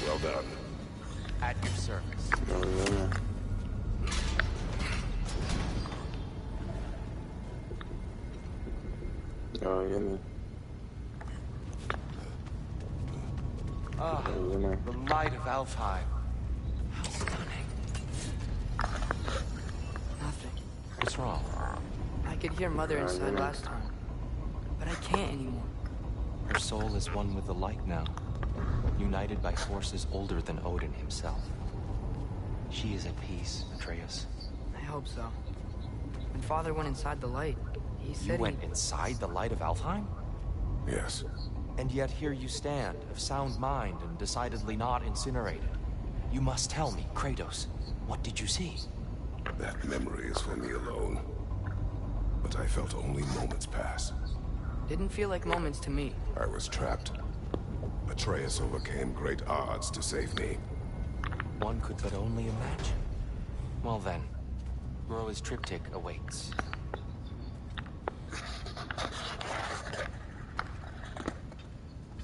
Well done. At your service. Ah, the light of Alfheim. How stunning. Nothing. What's wrong? I could hear Mother inside last time, but I can't anymore. Her soul is one with the light now, united by forces older than Odin himself. She is at peace, Atreus. I hope so. When Father went inside the light, he said You went inside the light of Alfheim? Yes. And yet here you stand, of sound mind and decidedly not incinerated. You must tell me, Kratos, what did you see? That memory is for me alone. But I felt only moments pass. Didn't feel like moments to me. I was trapped. Atreus overcame great odds to save me. One could but only imagine. Well then, Groa's triptych awaits.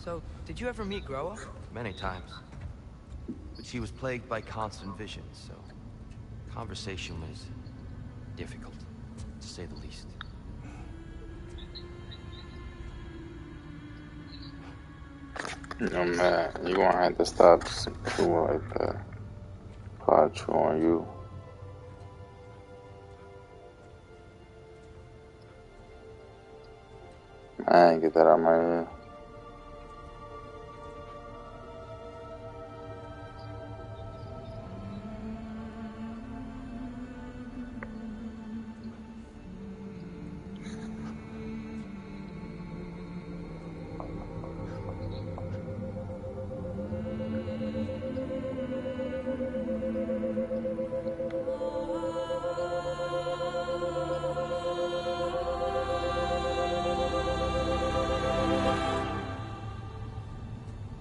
So, did you ever meet Groa? Many times. But she was plagued by constant visions, so conversation was difficult, to say the least. I'm mad. You gonna have to stop chewing like that. If I chew on you. I ain't get that out of my ear.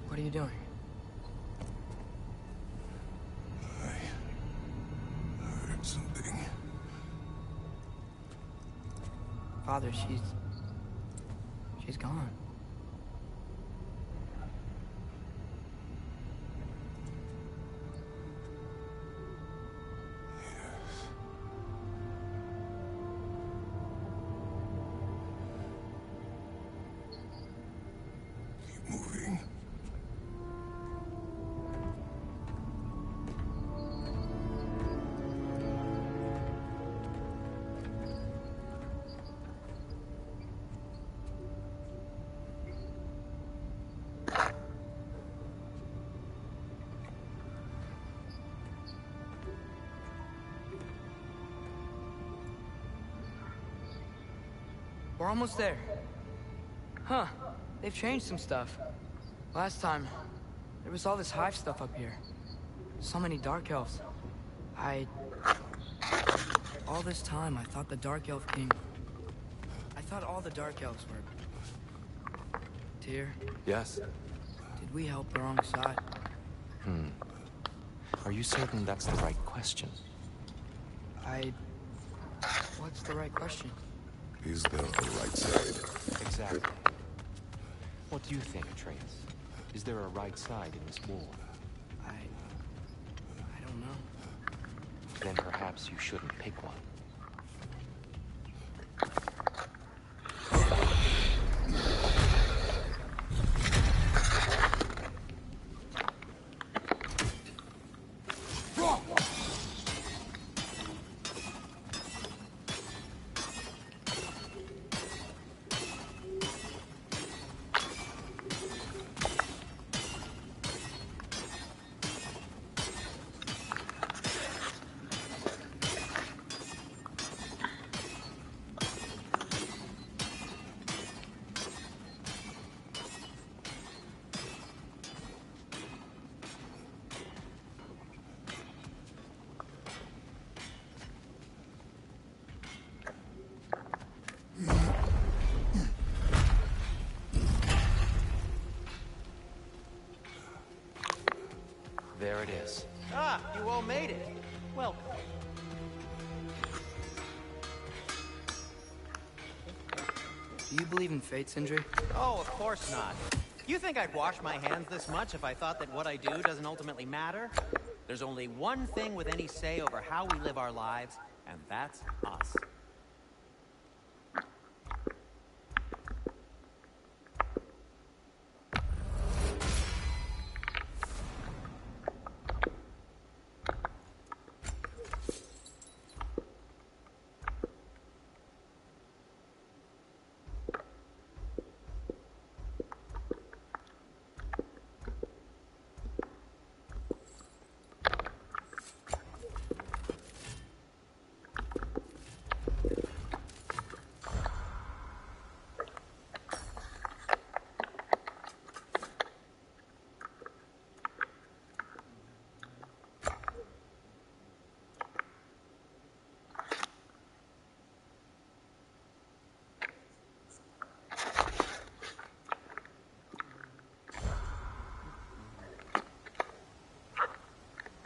What are you doing? I heard something. Father, she's gone. Keep moving. We're almost there. Huh. They've changed some stuff. Last time, there was all this hive stuff up here. So many Dark Elves. All this time, I thought the Dark Elf King... I thought all the Dark Elves were... Tyr, Yes? did we help the wrong side? Are you certain that's the right question? What's the right question? Is there a right side? Exactly. What do you think, Atreus? Is there a right side in this war? I don't know. Then perhaps you shouldn't pick one. There it is. Ah, you all made it. Welcome. Do you believe in fate, Sindri? Oh, of course not. You think I'd wash my hands this much if I thought that what I do doesn't ultimately matter? There's only one thing with any say over how we live our lives, and that's us.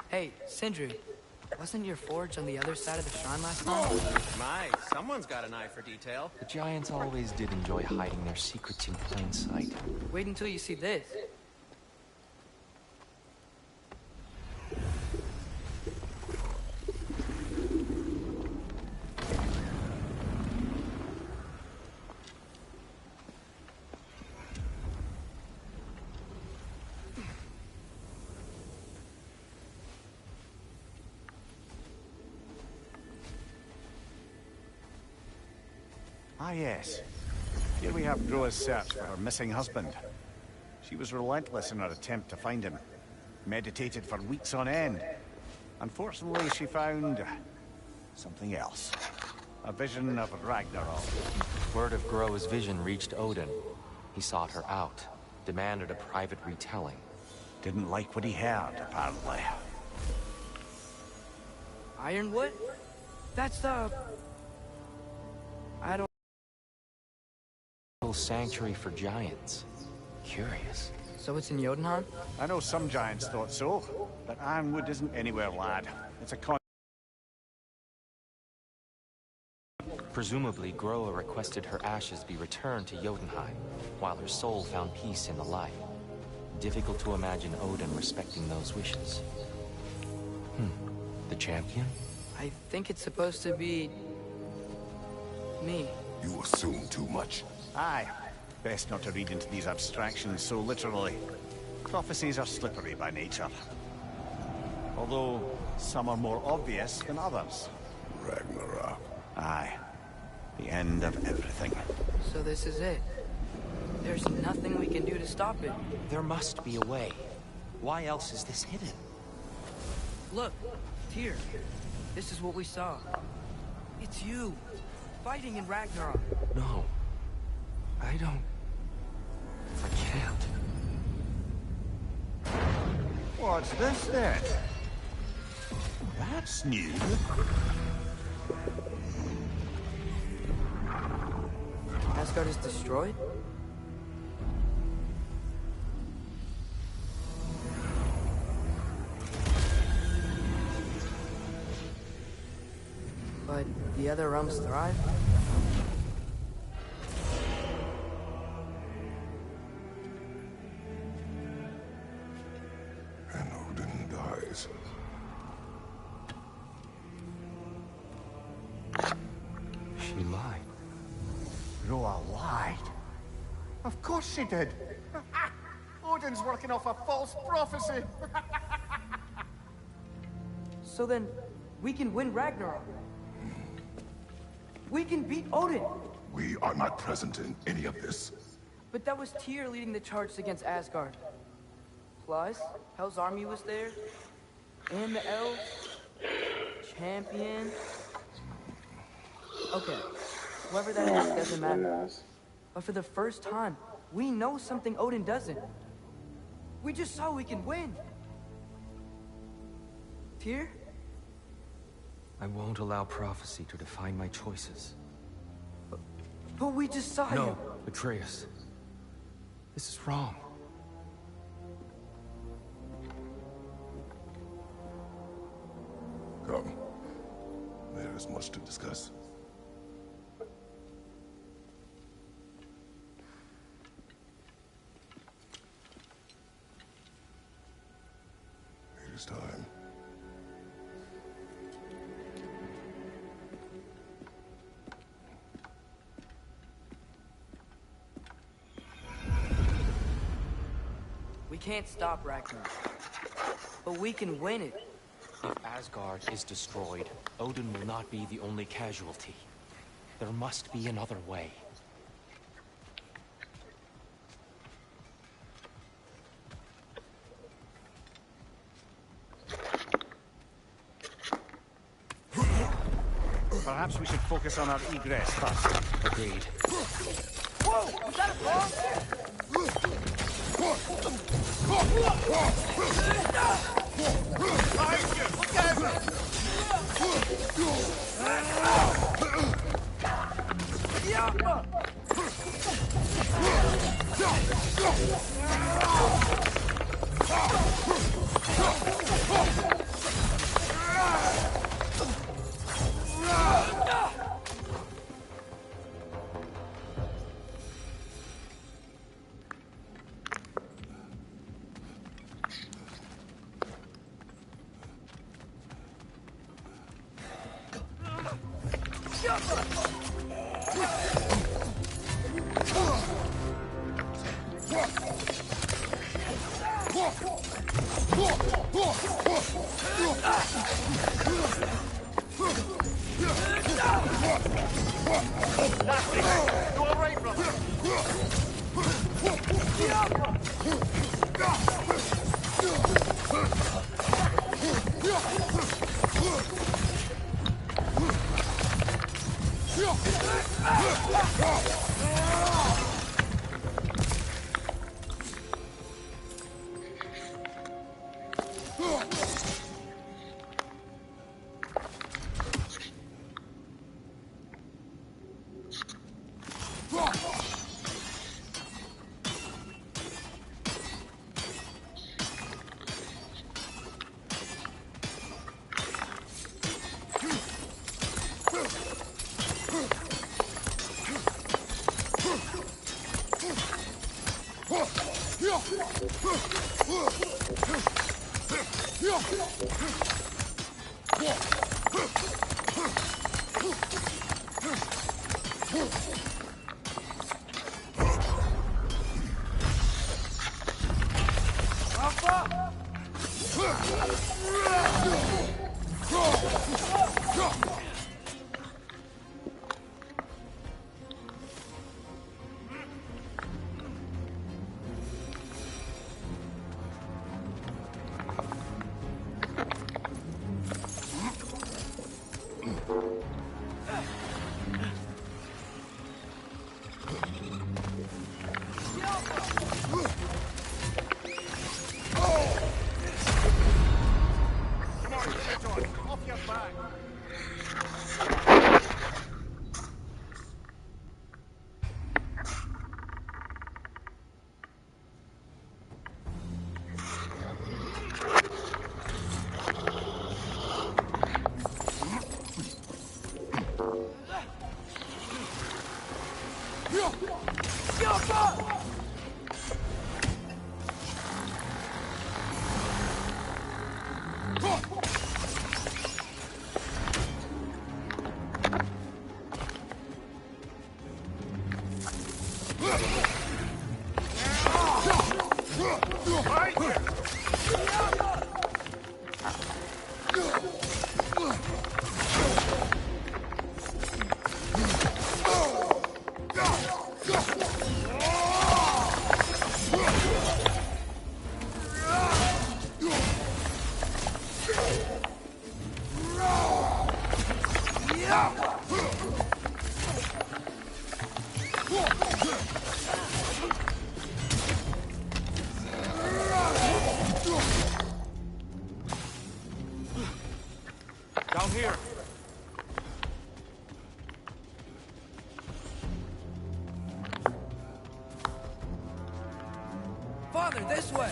Hey, Sindri, wasn't your forge on the other side of the shrine last time? My, someone's got an eye for detail. The Giants always did enjoy hiding their secrets in plain sight. Wait until you see this. Ah, yes. Here we have Groa's search for her missing husband. She was relentless in her attempt to find him. Meditated for weeks on end. Unfortunately, she found something else. A vision of Ragnarok. Word of Groa's vision reached Odin. He sought her out, demanded a private retelling. Didn't like what he heard, apparently. Ironwood? That's the... I don't... Sanctuary for giants. Curious. So it's in Jotunheim? I know some giants thought so, but Ironwood isn't anywhere, lad. It's a Presumably, Groa requested her ashes be returned to Jotunheim, while her soul found peace in the light. Difficult to imagine Odin respecting those wishes. The champion? I think it's supposed to be... me. You assume too much. Aye. Best not to read into these abstractions so literally. Prophecies are slippery by nature. Although, some are more obvious than others. Ragnarok. Aye. The end of everything. So this is it. There's nothing we can do to stop it. There must be a way. Why else is this hidden? Look, Tyr. This is what we saw. It's you, fighting in Ragnarok. No. I can't. What's this then? That's new. Asgard is destroyed? But the other realms thrive? And Odin dies. She lied. Groa lied. Of course she did. Odin's working off a false prophecy. So then, we can win Ragnarok. We can beat Odin. We are not present in any of this. But that was Tyr leading the charge against Asgard. Plus, Hell's army was there. And the elves. Champion. Okay, whoever that is doesn't matter. But for the first time, we know something Odin doesn't. We just saw we can win. Tyr? I won't allow prophecy to define my choices. But we just saw him. No, Atreus. This is wrong. Come. There is much to discuss. next time. We can't stop Ragnarok, but we can win it. If Asgard is destroyed, Odin will not be the only casualty. There must be another way. Perhaps we should focus on our egress first. Agreed. Whoa! Is that a bomb? Down here. Father, this way!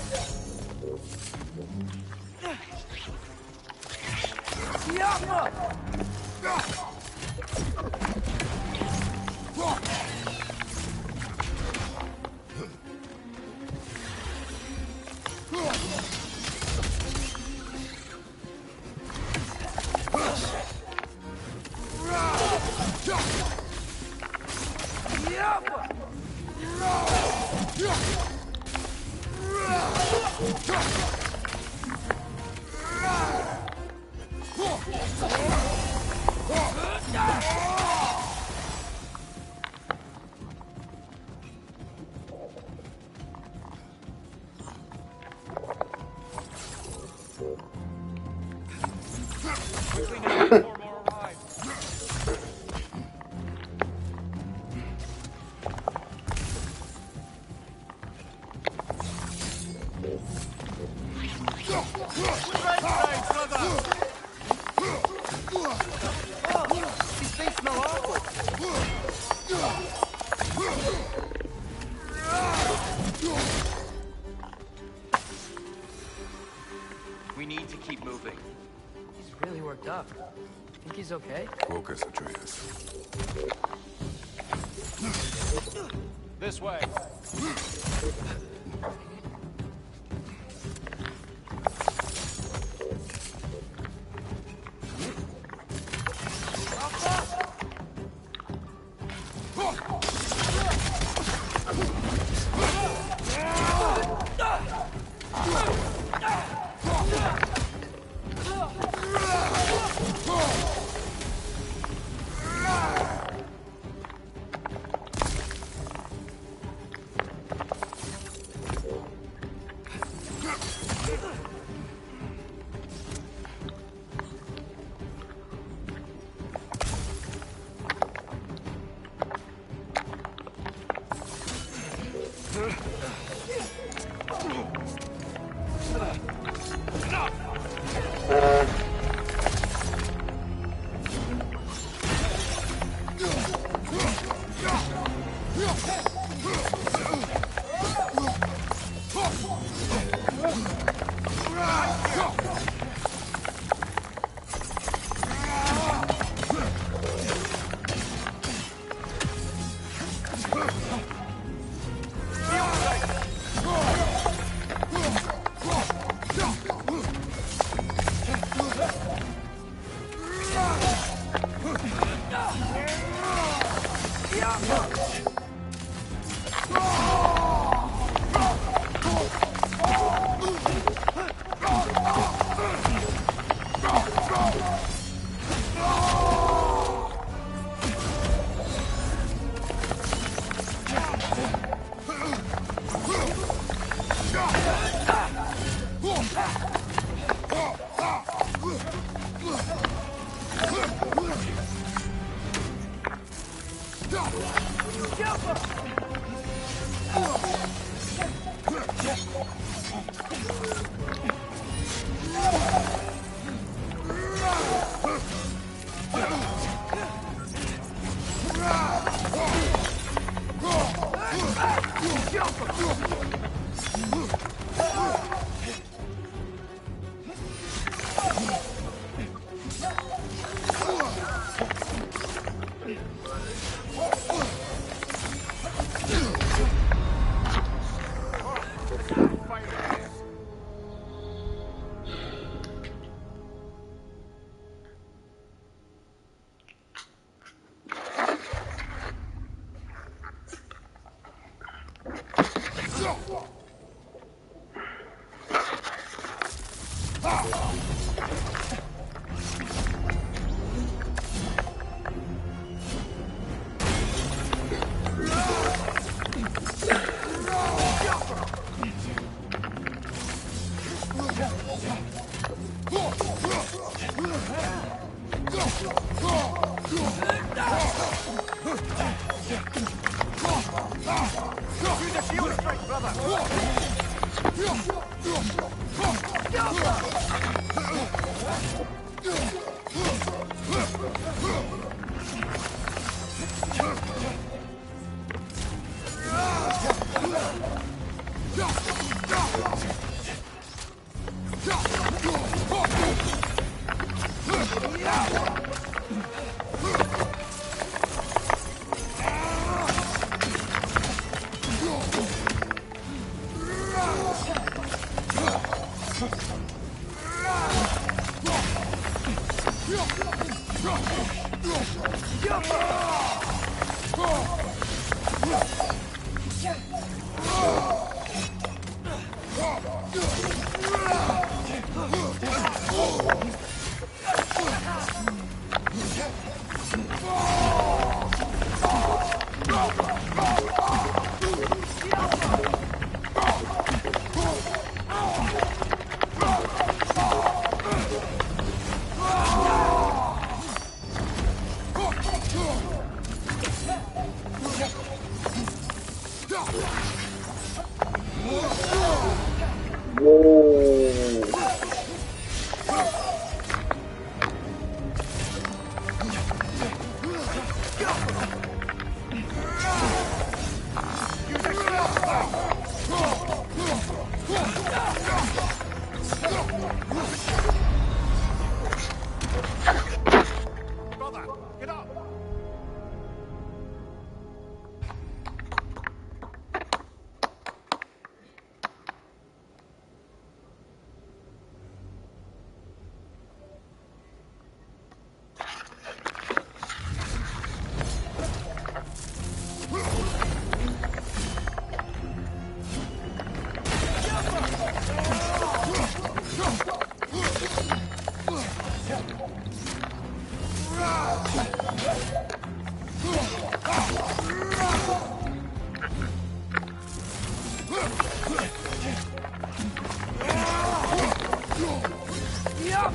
Quickly now before more arrive. These things smell awful. We need to keep moving. He's really worked up. Think he's okay? Focus, Atreus. This way.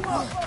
Goodness.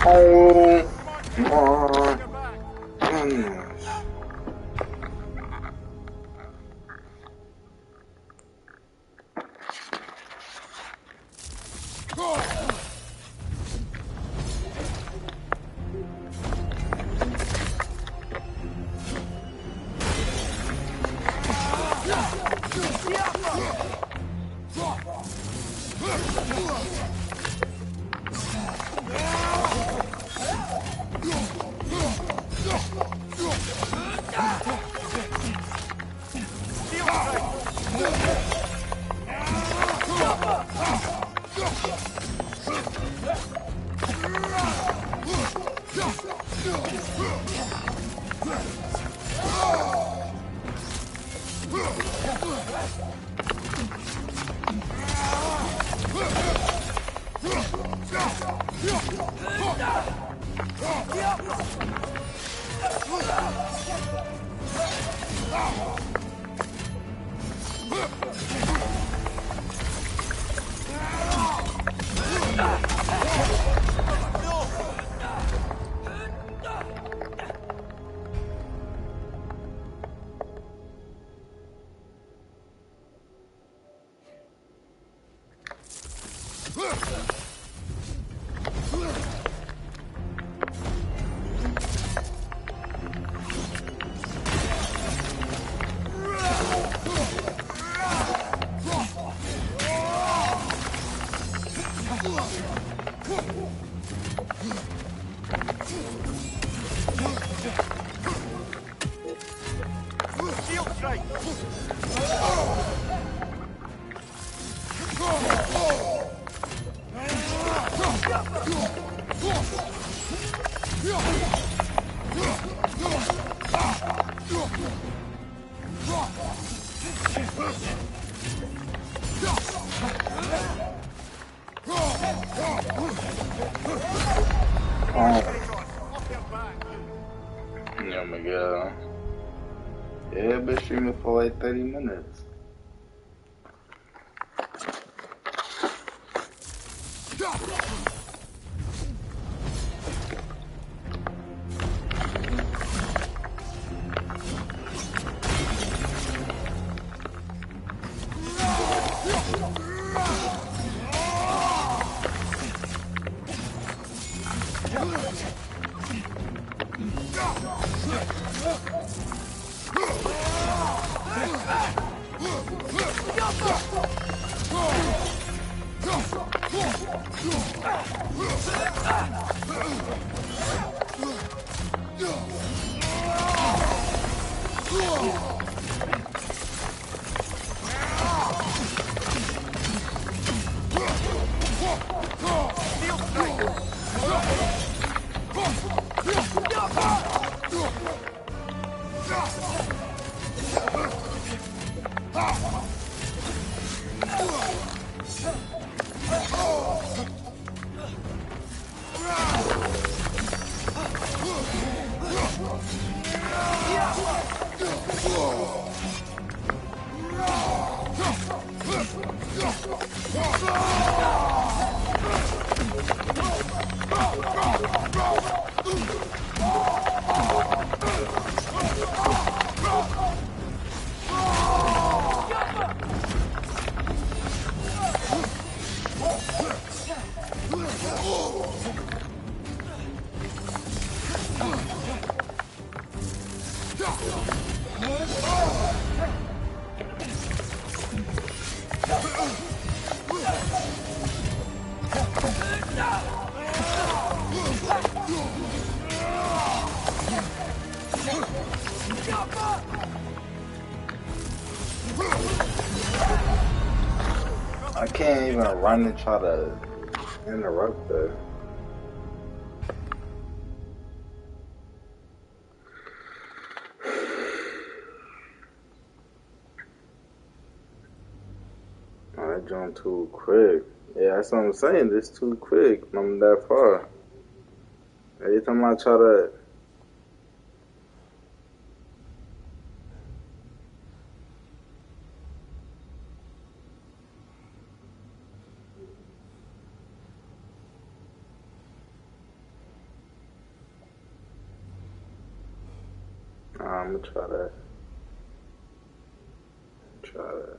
Oh my goodness. Oh my god. Yeah, I've been streaming for like 30 minutes. I can't even run and try to interrupt her. I jumped too quick. Yeah, that's what I'm saying. It's too quick. I'm that far. Every time I try to... I'm gonna try that. Try that.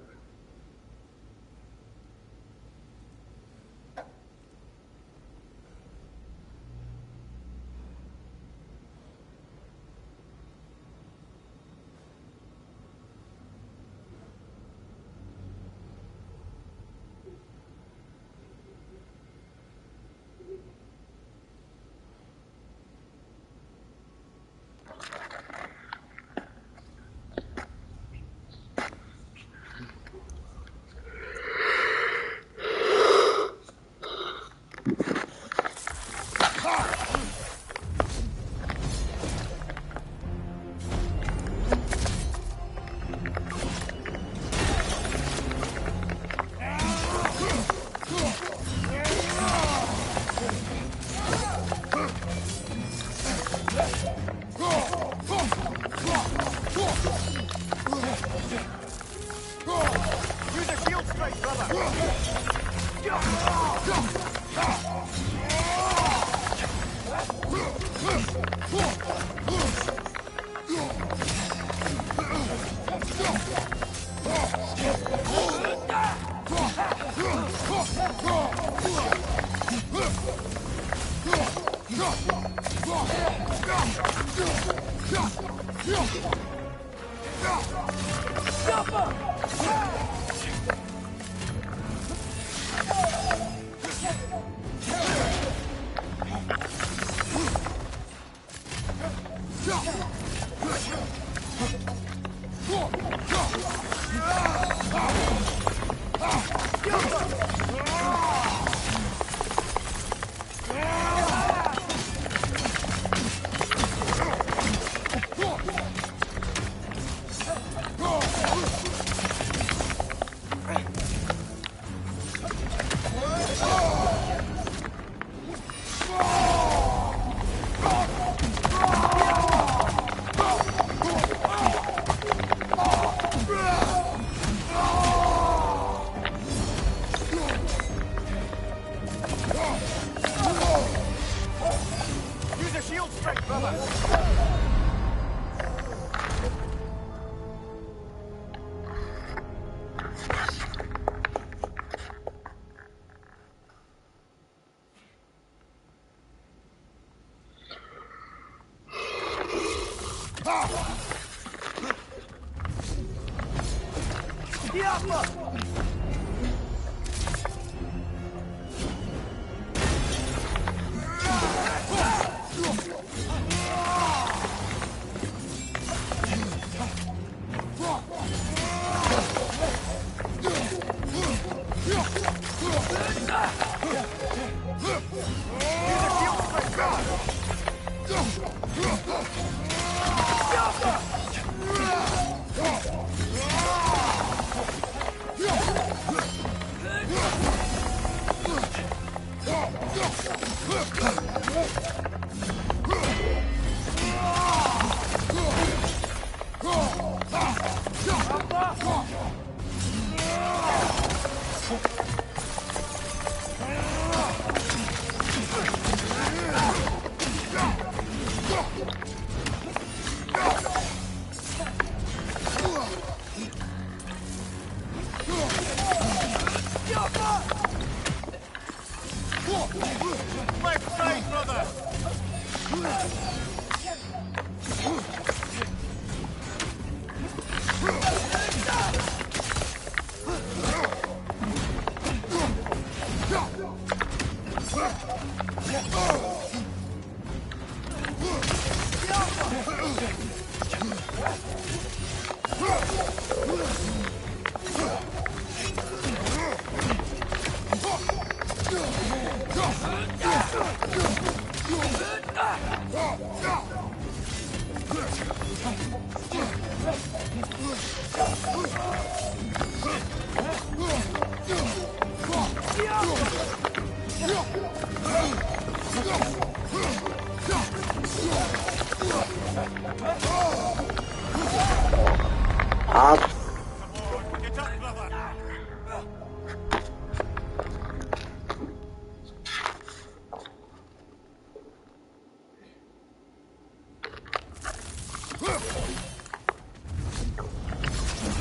Left side, brother!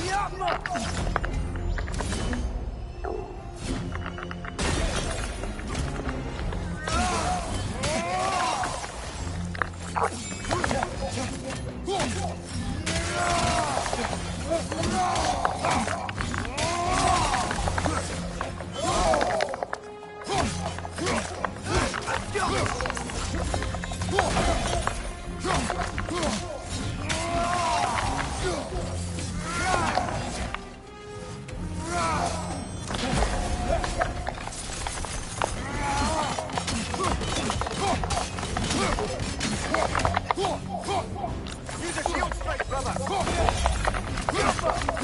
Get up, brother! Use a shield strike, brother! Get up, brother!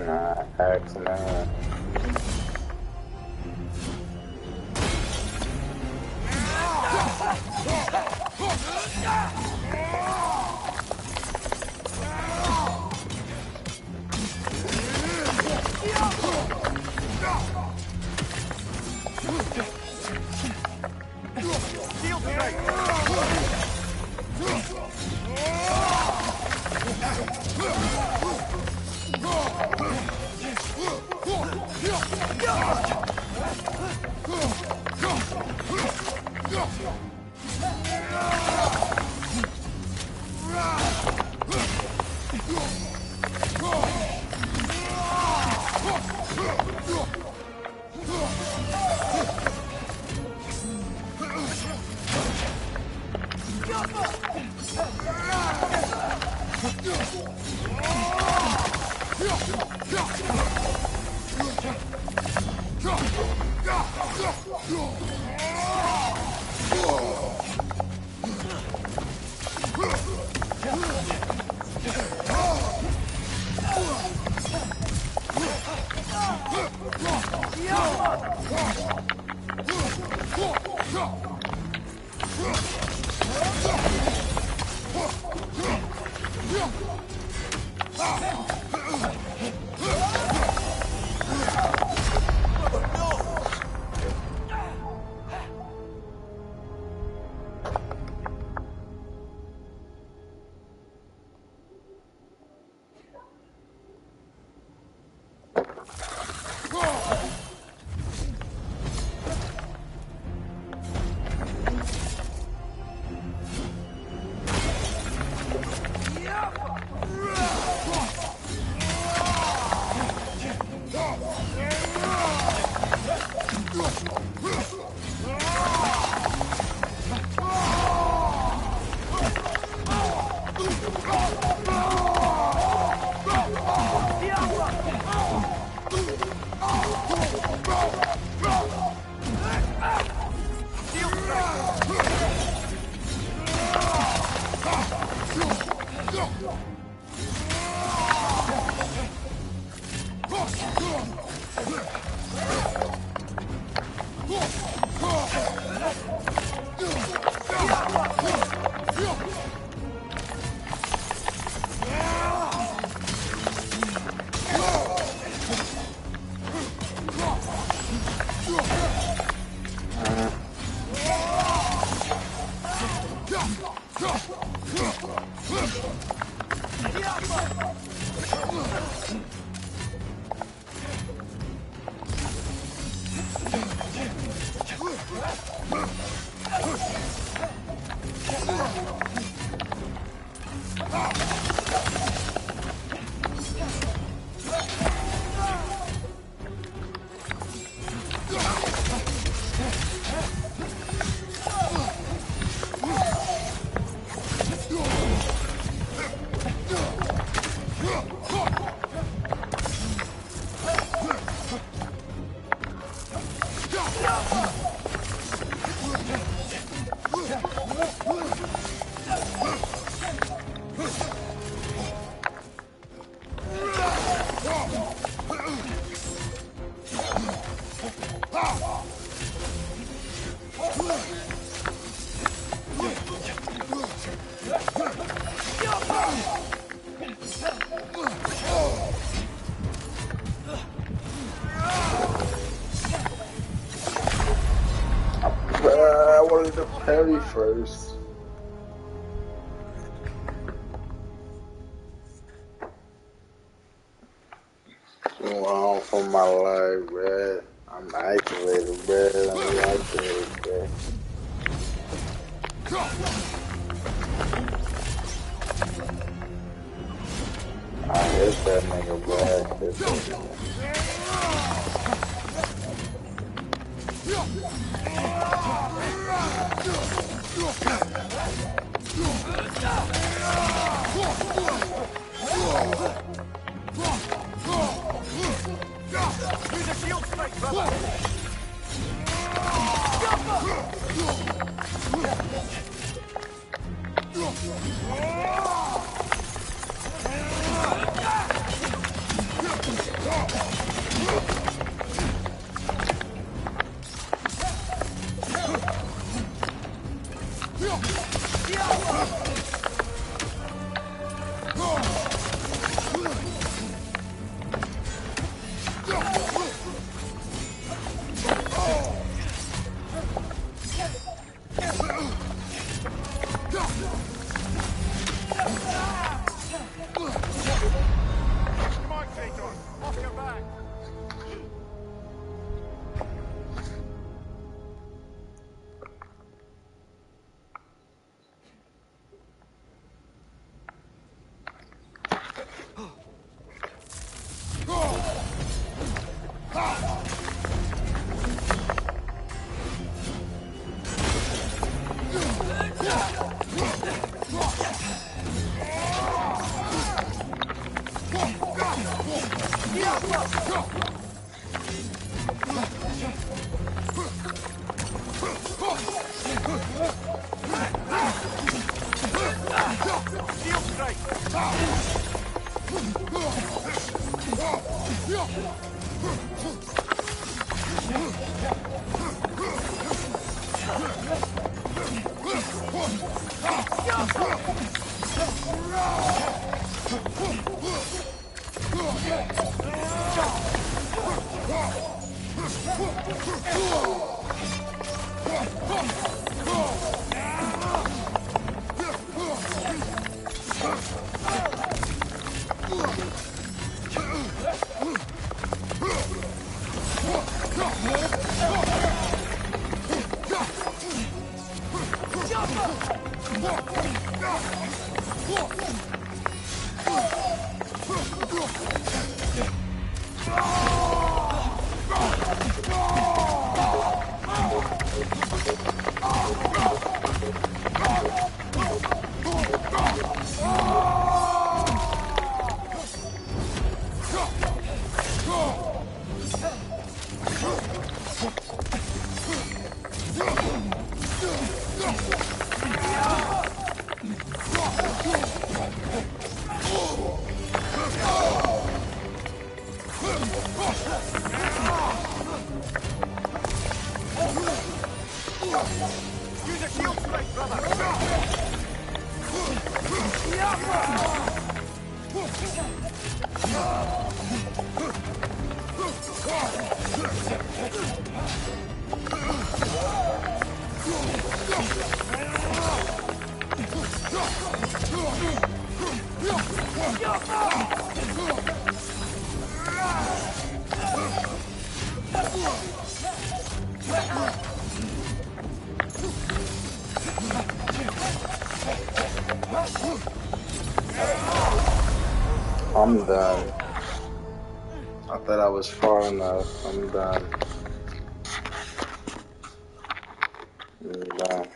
Nah, axe man. Shield strike! I wanted to parry first. Wow, for my life, bruh. I'm activated, bruh. I'm activated, bruh. I hit that nigga, bruh. I hit that nigga. Use a shield strike, brother! I'm done. I thought I was far enough. I'm done. I'm done.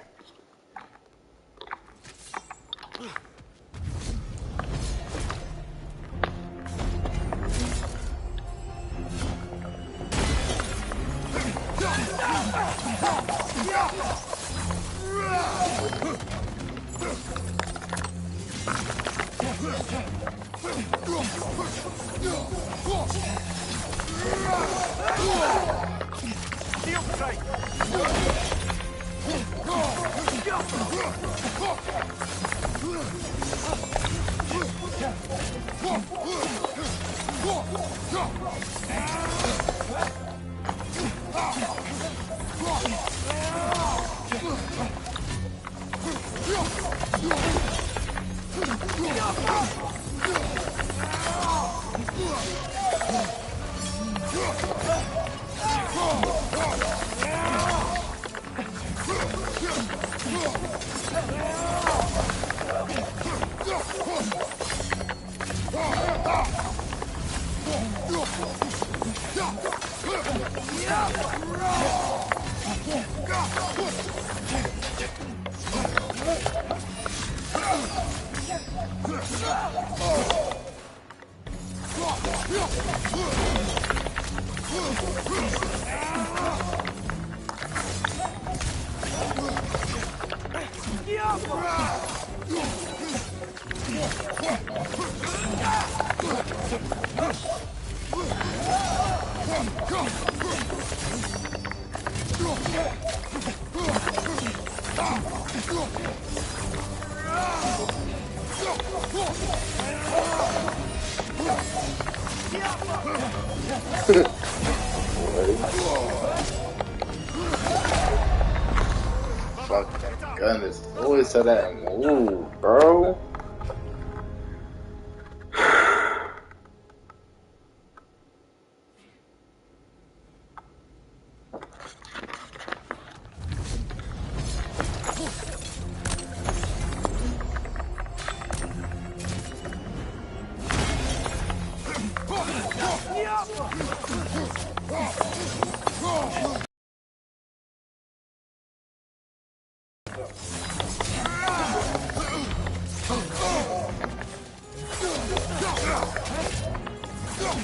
Fucking goodness. Always to that move, bro.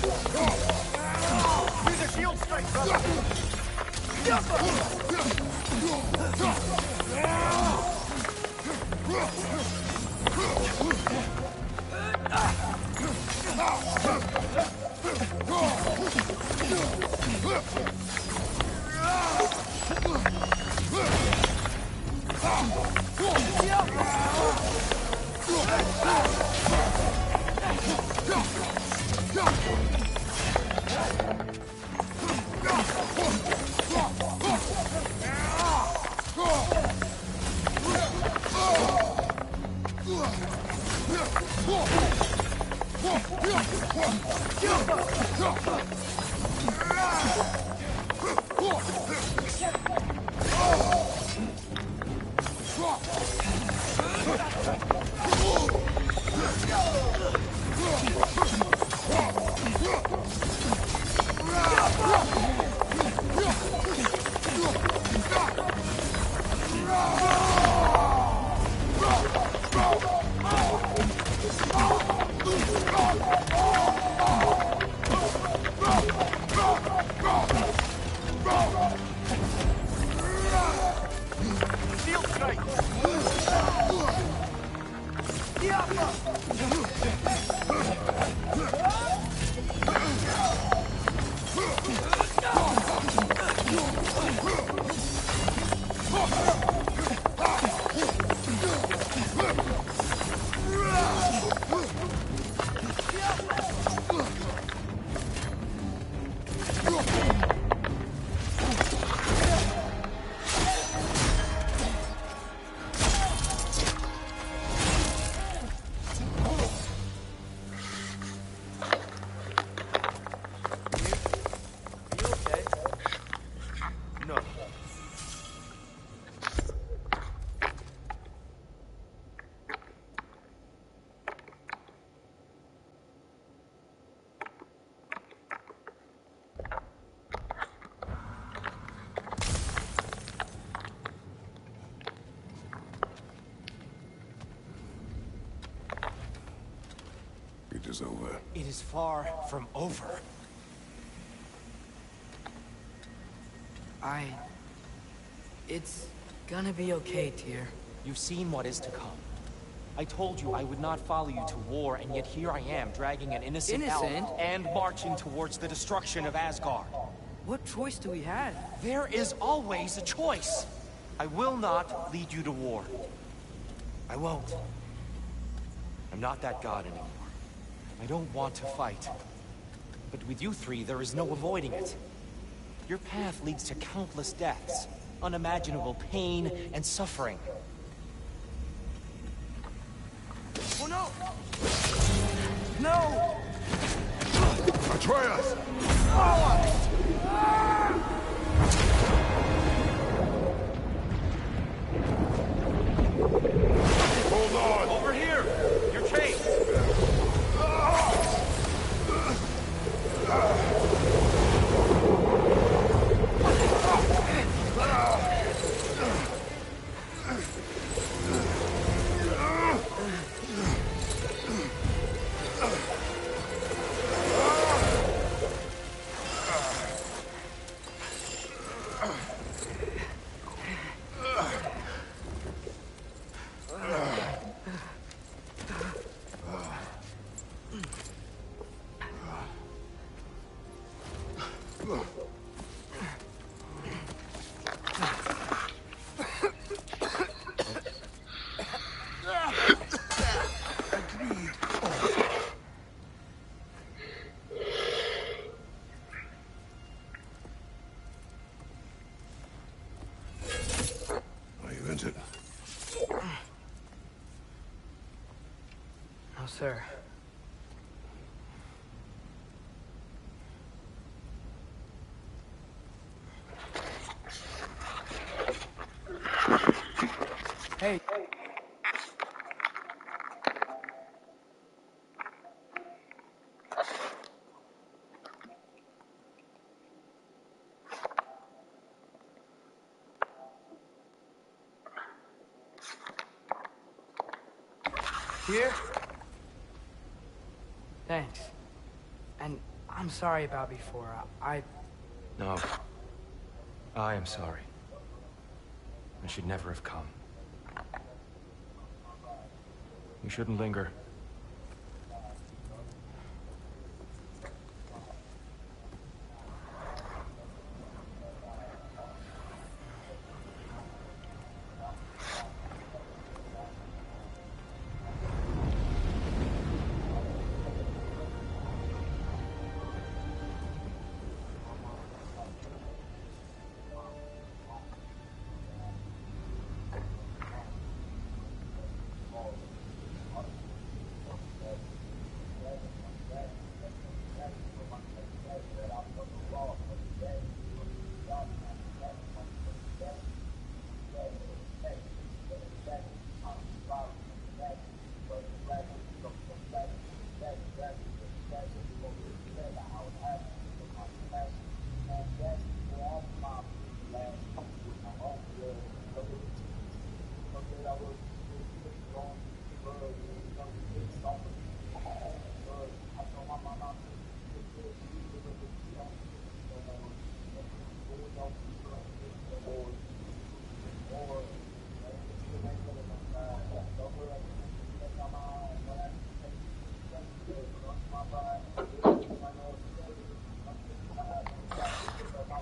Use a shield strike, brother! Shield strike! You okay? No. It is over. It is far from over. It's gonna be okay, Tyr. You've seen what is to come. I told you I would not follow you to war, and yet here I am, dragging an innocent elf Innocent? and marching towards the destruction of Asgard. What choice do we have? There is always a choice. I will not lead you to war. I won't. I'm not that god anymore. I don't want to fight. But with you three, there is no avoiding it. Your path leads to countless deaths, unimaginable pain and suffering. Oh no! No! Atreus! Hold on! Over here! You're chased! Are you injured? No, sir. Hey. Here? Thanks. And I'm sorry about before. No. I am sorry. I should never have come. You shouldn't linger.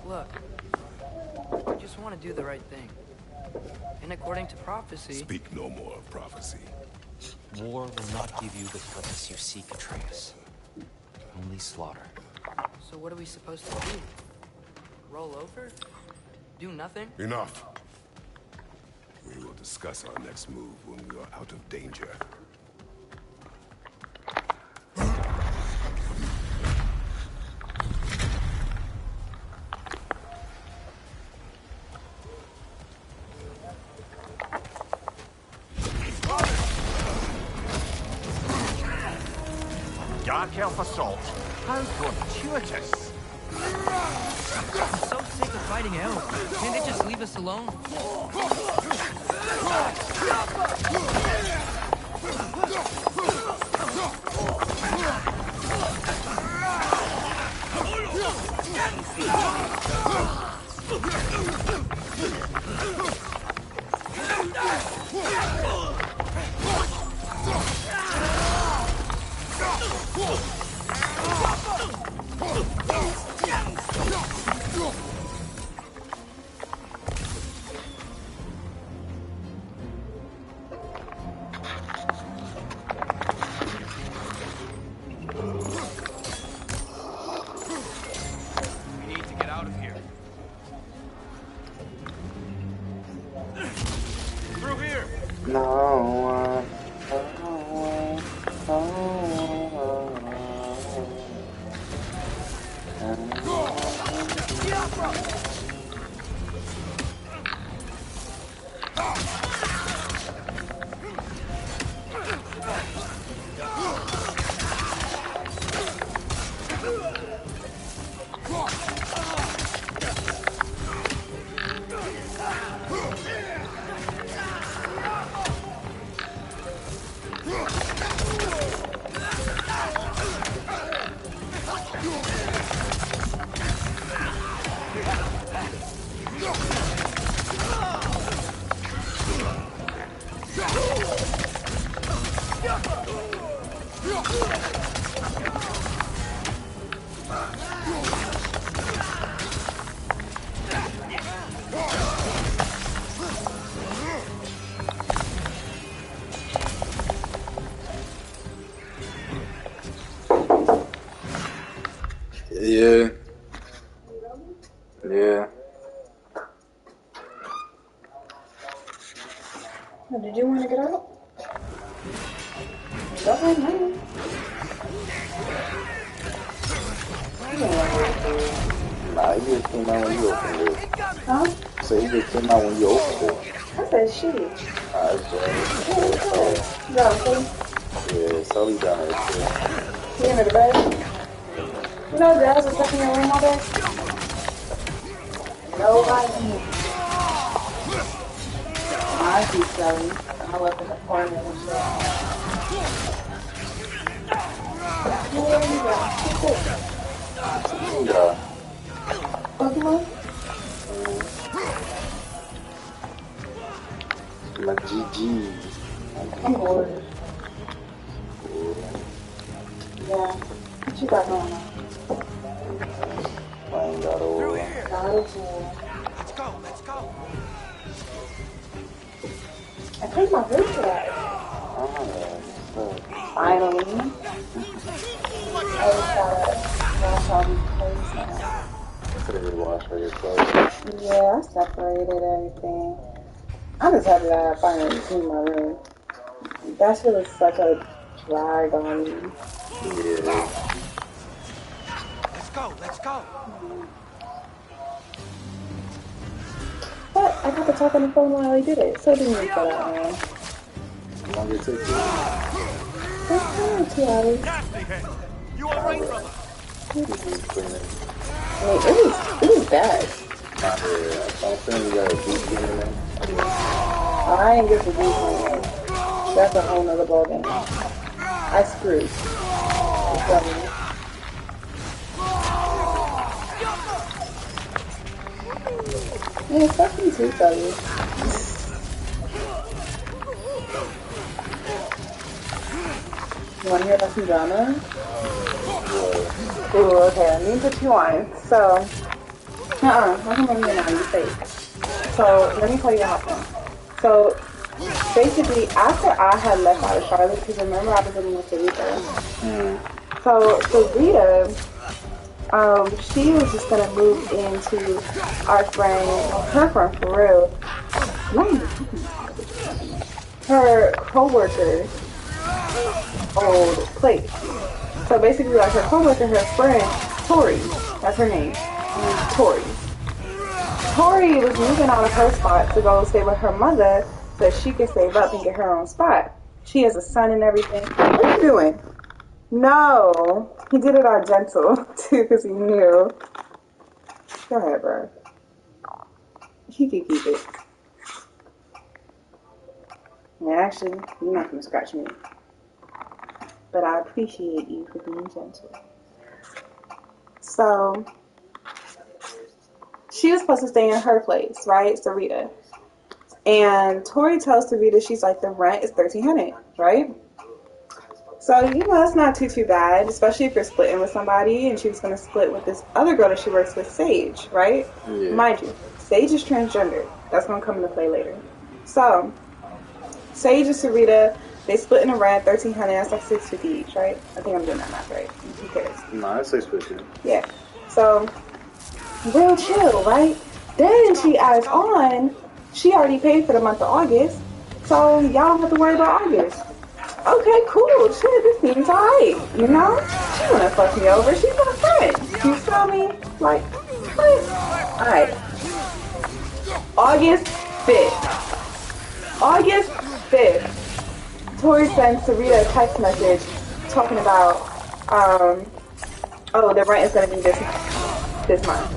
Look, I just want to do the right thing. And according to prophecy... Speak no more of prophecy. War will not give you the purpose you seek, Atreus. Only slaughter. So what are we supposed to do? Roll over? Do nothing? Enough. We will discuss our next move when we are out of danger. Dark Elf assault. How fortuitous. I'm so sick of fighting elves. Can't they just leave us alone? We need to get out of here. Through here! No, yeah. Yeah. Did you want to get out? Go ahead, man. Nah, he just came out when you opened it. Huh? So he just came out when you opened it. I said shit. Alright, You got him, yeah, Sully down there too. He in the bed. You know Daz was stuck in your room all day? Nobody. I see Sally. I left in the corner and shit. Where you go? Yeah. What you got going on? I ain't got over. Not at all. Let's go, let's go. I paid my bill today. Finally. I just gotta wash all these clothes now. I could have washed all your clothes. Yeah, I separated everything. I'm just happy that I finally cleaned my room. That shit was such a drag on me. Yeah. Let's go, let's go. But I got to talk on the phone while I did it, so it didn't even feel that long. How long it took you? That's kind of 2 hours. Nasty head. You alright, brother? You was cleaning. I mean, it was bad. Not here. I'm saying you got a deep clean in there. I ain't get the deep cleaning. That's a whole nother ballgame. I screwed. Yeah, fuck you too, Sully. You wanna hear about some drama? Ooh, okay, let me put you on. So, I'll come over here now, you fake. So, let me tell you what happened. So, basically, after I had left out of Charlotte, because remember I was living with Sarita. So, Sarita, she was just gonna move into our friend, her friend for real, her co-worker's old place. So basically, like her co-worker, her friend, Tori, that's her name, Tori. Tori was moving out of her spot to go stay with her mother so she could save up and get her own spot. She has a son and everything. What are you doing? No, he did it on gentle too because he knew. Go ahead, bro. He can keep it. Yeah, actually, you're not gonna scratch me. But I appreciate you for being gentle. So, she was supposed to stay in her place, right? Sarita. And Tori tells Sarita, she's like, the rent is $1,300, right? So, you know, that's not too bad, especially if you're splitting with somebody, and she was going to split with this other girl that she works with, Sage, right? Yeah. Mind you, Sage is transgender. That's going to come into play later. So, Sage and Sarita, they split in the rent, $1,300, that's like $650 each, right? I think I'm doing that math right. Who cares? Nah, it's $650. Yeah. So, real chill, right? Then she adds on, she already paid for the month of August, so y'all don't have to worry about August. Okay, cool. Shit, this seems alright. You know? She wanna fuck me over. She's my friend. You feel me? Like, what? Alright. August 5th. August 5th. Tori sends Sarita a text message talking about, oh, the rent is gonna be this month.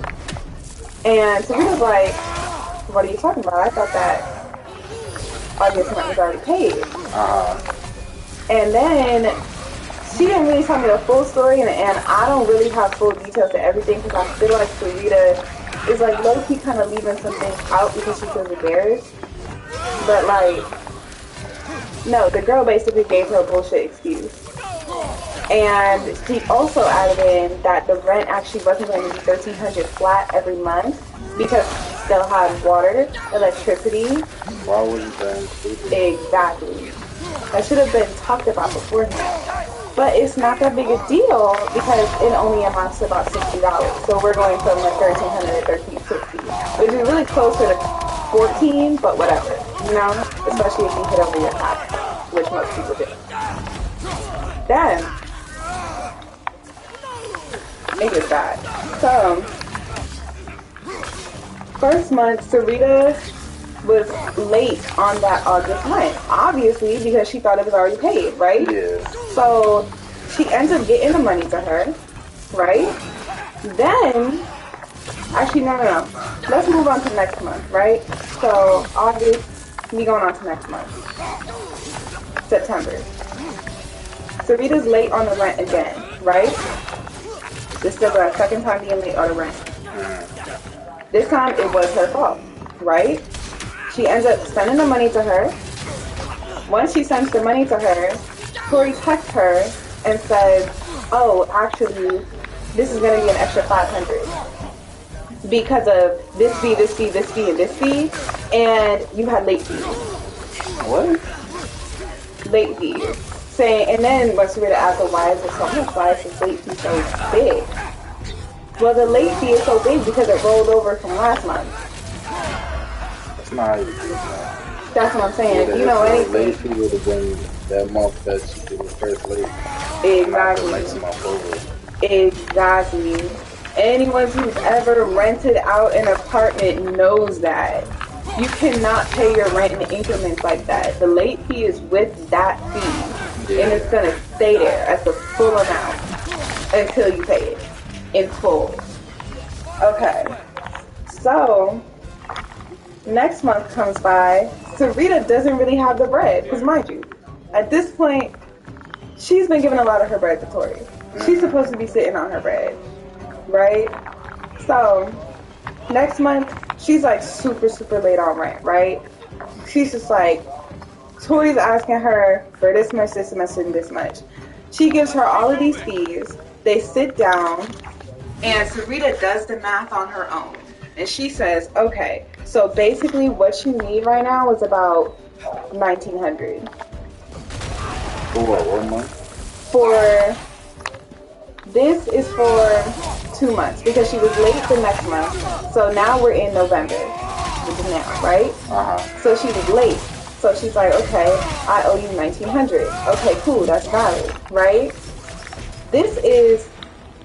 And Sarita's like, what are you talking about? I thought that August rent was already paid. And then she didn't really tell me the full story, and I don't really have full details to everything because I feel like Sarita is like low-key kind of leaving some things out because she feels embarrassed. But like, no, the girl basically gave her a bullshit excuse. And she also added in that the rent actually wasn't going to be $1,300 flat every month because she still had water, electricity. Why wasn't that included? Exactly. That should have been talked about beforehand. But it's not that big a deal because it only amounts to about $60. So we're going from like $1,300 to $1,360, which is really closer to $14, but whatever, you know? Especially if you hit over your cap, which most people do. Then it gets bad. So first month, Sarita was late on that August rent, obviously because she thought it was already paid, right? Yeah. So she ends up getting the money to her, right? Then, actually, no. Let's move on to next month, right? So August, we going on to next month. September. Sarita's late on the rent again, right? This is the second time being late on the rent. This time it was her fault, right? She ends up sending the money to her. Once she sends the money to her, Tori texts her and says, oh, actually, this is going to be an extra 500 because of this fee, this fee, this fee, and this fee, and you had late fees. What? Late fees. Saying, and then when Sarita asked her, why is it so much? Why is this late fee so big? Well, the late fee is so big because it rolled over from last month. That's not how you do that. That's what I'm saying. Yeah, You know, anything. late fee would have been that month that she did the first late. Exactly. Next month over. Exactly. Anyone who's ever rented out an apartment knows that. You cannot pay your rent in increments like that. The late fee is with that fee. And it's going to stay there as the full amount until you pay it in full. Okay. So, next month comes by. Sarita doesn't really have the bread. Because mind you, at this point, she's been giving a lot of her bread to Tori. She's supposed to be sitting on her bread. Right? So, next month, she's like super, super late on rent, right? She's just like, Tori's asking her for this much, this much, and this much. She gives her all of these fees. They sit down, and Sarita does the math on her own. And she says, okay, so basically what you need right now is about $1,900. For what, 1 month? For, this is for 2 months, because she was late the next month. So now we're in November, which is now, right? So she was late. So she's like, okay, I owe you $1,900. Okay, cool, that's valid, right? This is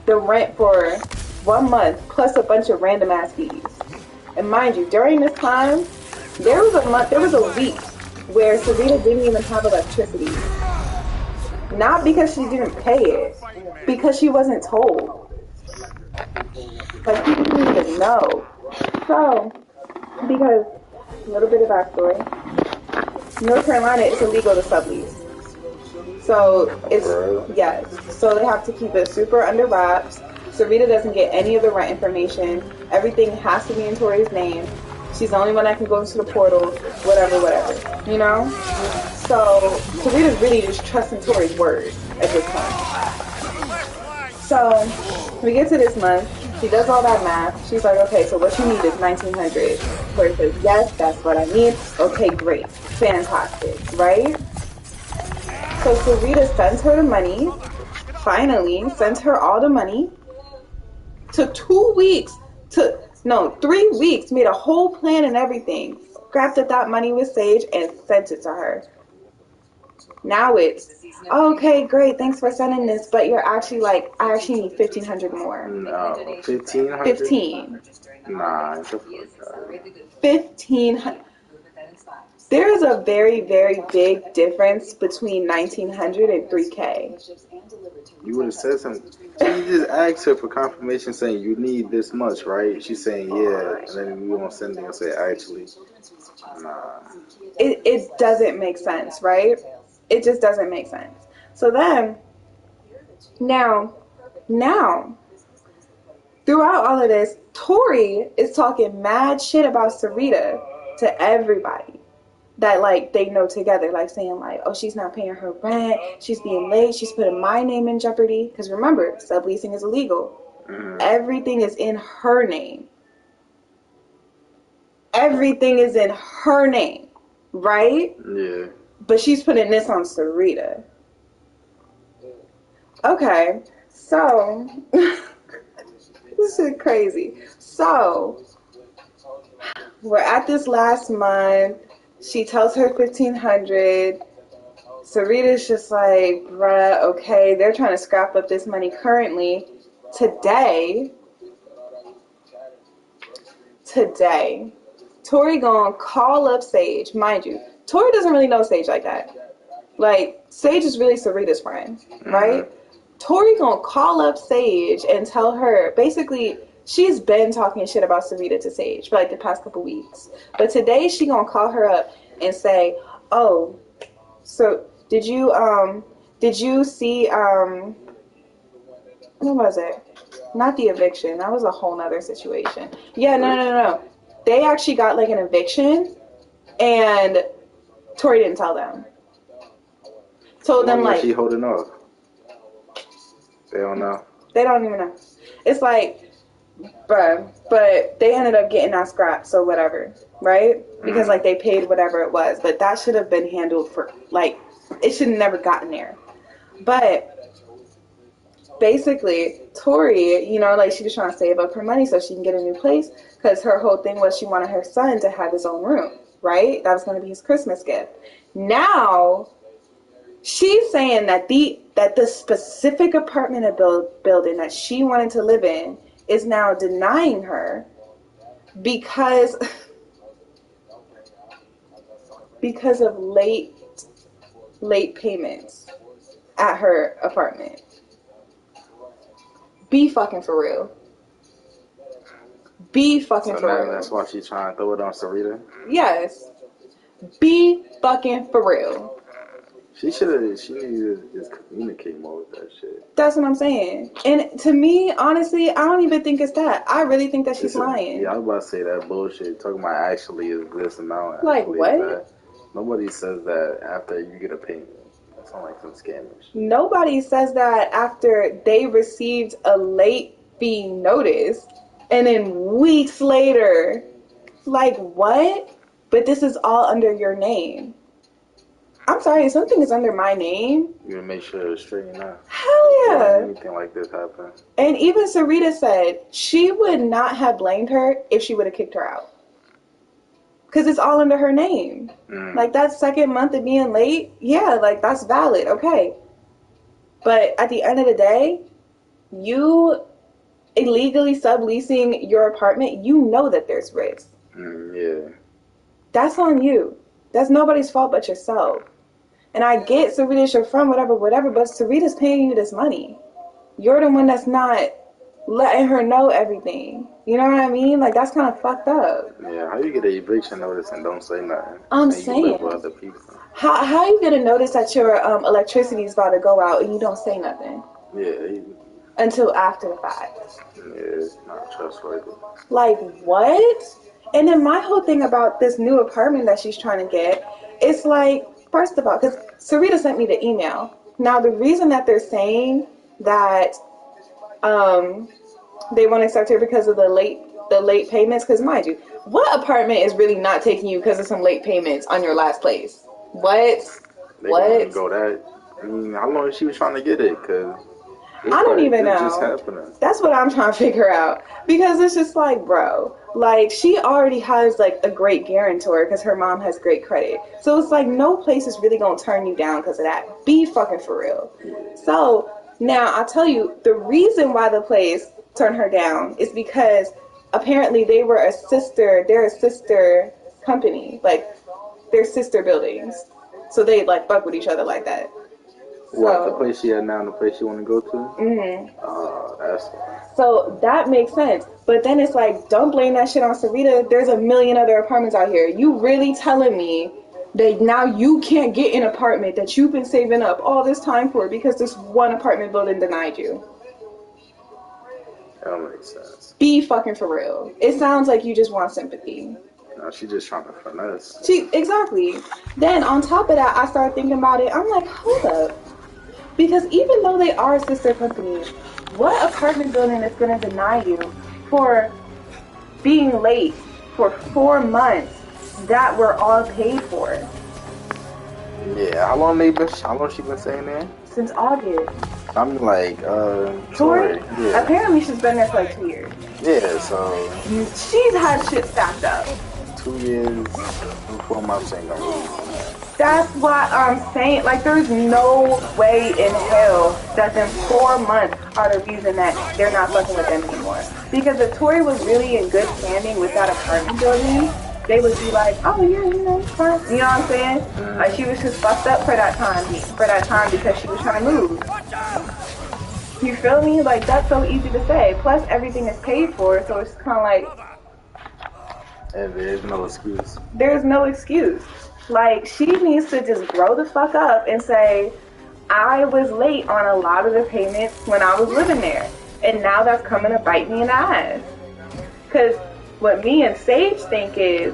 the rent for 1 month plus a bunch of random ass fees. And mind you, during this time, there was a week where Sarita didn't even have electricity. Not because she didn't pay it, because she wasn't told. Like, people didn't even know. So, because, a little bit of backstory. North Carolina, it's illegal to sublease. So it's, yes. So they have to keep it super under wraps. Sarita doesn't get any of the rent information. Everything has to be in Tori's name. She's the only one that can go into the portal, whatever, you know? So Sarita's really just trusting Tori's word at this point. So we get to this month. She does all that math. She's like, okay, so what you need is $1,900. Tori says, yes, that's what I need. Okay, great. Fantastic, right? So Sarita sends her the money. Finally, sends her all the money. Took 3 weeks. Made a whole plan and everything. Grabbed up that money with Sage and sent it to her. Now it's, okay, great, thanks for sending this, but you're actually like, I actually need $1,500 more. No, 1,500? 15. Nah, it's a 1,500. There is a very, very big difference between 1,900 and 3K. You would have said something. You just asked her for confirmation saying you need this much, right? She's saying yeah, and then we won't send it and say actually. Nah. It doesn't make sense, right? It just doesn't make sense. So then, now, throughout all of this, Tori is talking mad shit about Sarita to everybody that, like, they know together, like, saying, like, oh, she's not paying her rent, she's being late, she's putting my name in jeopardy, because remember, subleasing is illegal. Everything is in her name. Everything is in her name, right? Yeah. But she's putting this on Sarita. Okay, so, this is crazy. So, we're at this last month. She tells her $1,500. Sarita's just like, bruh, okay, they're trying to scrap up this money currently. Today, Tori gonna call up Sage. Mind you, Tori doesn't really know Sage like that. Like, Sage is really Sarita's friend, right? Tori gonna call up Sage and tell her, basically, she's been talking shit about Sarita to Sage for like the past couple weeks. But today she gonna call her up and say, oh, so did you see, what was it? Not the eviction. That was a whole nother situation. Yeah, no. They actually got like an eviction and Tori didn't tell them. Told them like, she holding off? They don't know. They don't even know. It's like, bruh, but they ended up getting that scrap, so whatever, right? Because, like, they paid whatever it was. But that should have been handled for, like, it should have never gotten there. But basically, Tori, you know, like, she was trying to save up her money so she can get a new place because her whole thing was she wanted her son to have his own room, right? That was going to be his Christmas gift. Now, she's saying that the specific apartment building that she wanted to live in is now denying her because of late payments at her apartment. Be fucking for real. Be fucking So for real. that's why she's trying to throw it on Sarita? Yes. Be fucking for real. She needed to just communicate more with that shit. That's what I'm saying. And to me, honestly, I don't even think it's that. I really think that she's lying. Yeah, I was about to say that bullshit. Talking about actually is this amount. Like actually what? is that. Nobody says that after you get a payment. That sounds like some scammers. Nobody says that after they received a late fee notice and then weeks later. Like what? But this is all under your name. I'm sorry, if something is under my name, You gonna make sure it's straightened out. hell yeah. Anything like this happen. And even Sarita said she would not have blamed her if she would have kicked her out. Because it's all under her name. Like, that second month of being late, yeah, like, that's valid, okay. But at the end of the day, you illegally subleasing your apartment, you know that there's risk. Yeah. That's on you. That's nobody's fault but yourself. And I get Sarita's your friend, whatever, but Sarita's paying you this money. You're the one that's not letting her know everything. You know what I mean? Like, that's kind of fucked up. Yeah, how you get an eviction notice and don't say nothing? I'm and saying. You live with other people. How you gonna notice that your electricity is about to go out and you don't say nothing? Yeah, Until after the fact. yeah, it's not trustworthy. Like, what? And then my whole thing about this new apartment that she's trying to get, it's like, first of all, because Sarita sent me the email. Now, the reason that they're saying that they won't accept her because of the late payments, because mind you, what apartment is really not taking you because of some late payments on your last place? What? They What? Go that. I mean, how long she was trying to get it? Because I don't even know. Just happening. That's what I'm trying to figure out. Because it's just like, bro, like, she already has, like, a great guarantor because her mom has great credit. So it's like, no place is really going to turn you down because of that. Be fucking for real. So, now, I'll tell you, the reason why the place turned her down is because apparently they're a sister company. Like, they're sister buildings. So they, like, fuck with each other like that. What, So, the place she at now and the place she want to go to? Mm-hmm. That's... So that makes sense. But then it's like, don't blame that shit on Sarita. There's a million other apartments out here. You really telling me that now you can't get an apartment that you've been saving up all this time for because this one apartment building denied you? That don't make sense. Be fucking for real. It sounds like you just want sympathy. No, she just trying to finesse. Exactly. Then on top of that, I started thinking about it. I'm like, hold up. Because even though they are sister companies, what apartment building is going to deny you for being late for 4 months that were all paid for? Yeah, how long she been saying that? Since August. I'm like, Tori? Yeah. Apparently she's been there for like 2 years. Yeah, so She's had shit stacked up. 2 years and 4 months ain't gonna really. That's what I'm saying. Like, there's no way in hell that them 4 months are the reason that they're not fucking with them anymore. Because if Tori was really in good standing with that apartment building, they would be like, oh yeah, you know, fine. You know what I'm saying? Like, she was just fucked up for that time because she was trying to move. You feel me? Like, that's so easy to say. Plus, everything is paid for, so it's kind of like... And there's no excuse. There's no excuse. Like, she needs to just grow the fuck up and say, I was late on a lot of the payments when I was living there. And now that's coming to bite me in the ass. Because what me and Sage think is,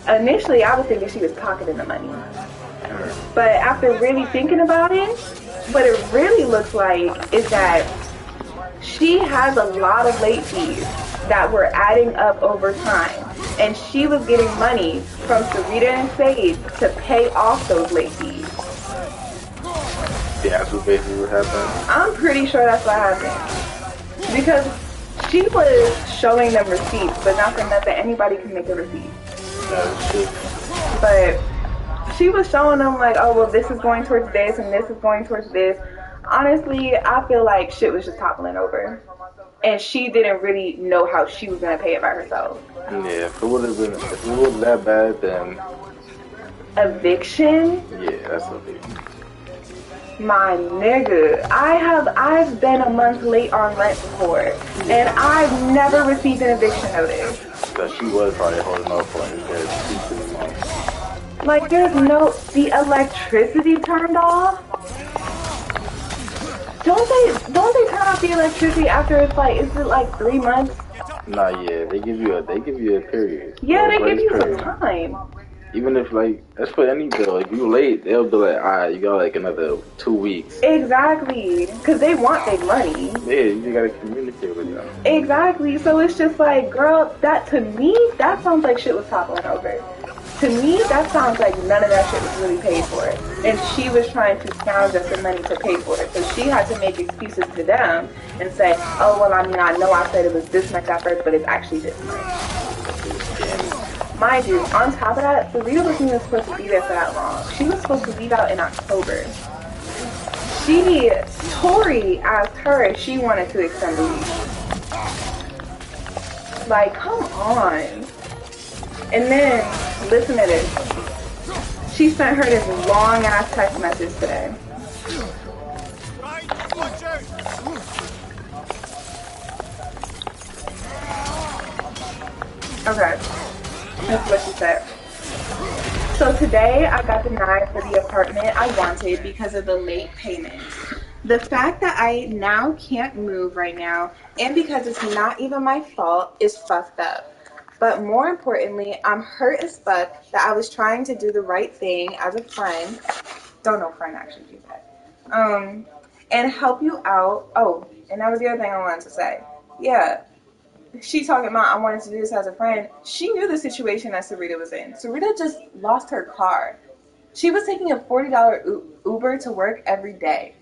initially I was thinking she was pocketing the money. But after really thinking about it, what it really looks like is that She has a lot of late fees that were adding up over time. And she was getting money from Sarita and Sage to pay off those late fees. Yeah, that's what basically what happened. I'm pretty sure that's what happened. Because she was showing them receipts, but not for nothing, anybody can make a receipt. That's true. But she was showing them like, oh, well, this is going towards this and this is going towards this. Honestly, I feel like shit was just toppling over. And she didn't really know how she was going to pay it by herself. Yeah, if it was that bad, then... Eviction? Yeah, that's eviction. My nigga, I've been a month late on rent before, and I've never received an eviction notice. So she was probably holding up for it. 2-3 months. Like, the electricity turned off? Don't they turn off the electricity after is it like 3 months? Nah, yeah, they give you a period. Yeah, they give you some time. Even if that's for any bill. If you late, they'll be like, alright, you got like another 2 weeks. Exactly, because they want their money. Yeah, you just gotta communicate with them. Exactly, so it's just like, girl, to me, that sounds like shit was toppling over. To me, that sounds like none of that shit was really paid for. And she was trying to scrounge up the money to pay for it. So she had to make excuses to them and say, oh, well, I mean, I know I said it was this much at first, but it's actually this much. Mind you, on top of that, Sarita wasn't even supposed to be there for that long. She was supposed to leave out in October. Tori asked her if she wanted to extend the leave. Like, come on. And then, listen to this. She sent her this long-ass text message today. Okay, that's what she said. So today, I got denied for the apartment I wanted because of the late payment. The fact that I now can't move right now, and because it's not even my fault, is fucked up. But more importantly, I'm hurt as fuck that I was trying to do the right thing as a friend. Don't know friend actually do that. And help you out. Oh, and that was the other thing I wanted to say. Yeah, she talking about I wanted to do this as a friend. She knew the situation that Sarita was in. Sarita just lost her car. She was taking a $40 Uber to work every day.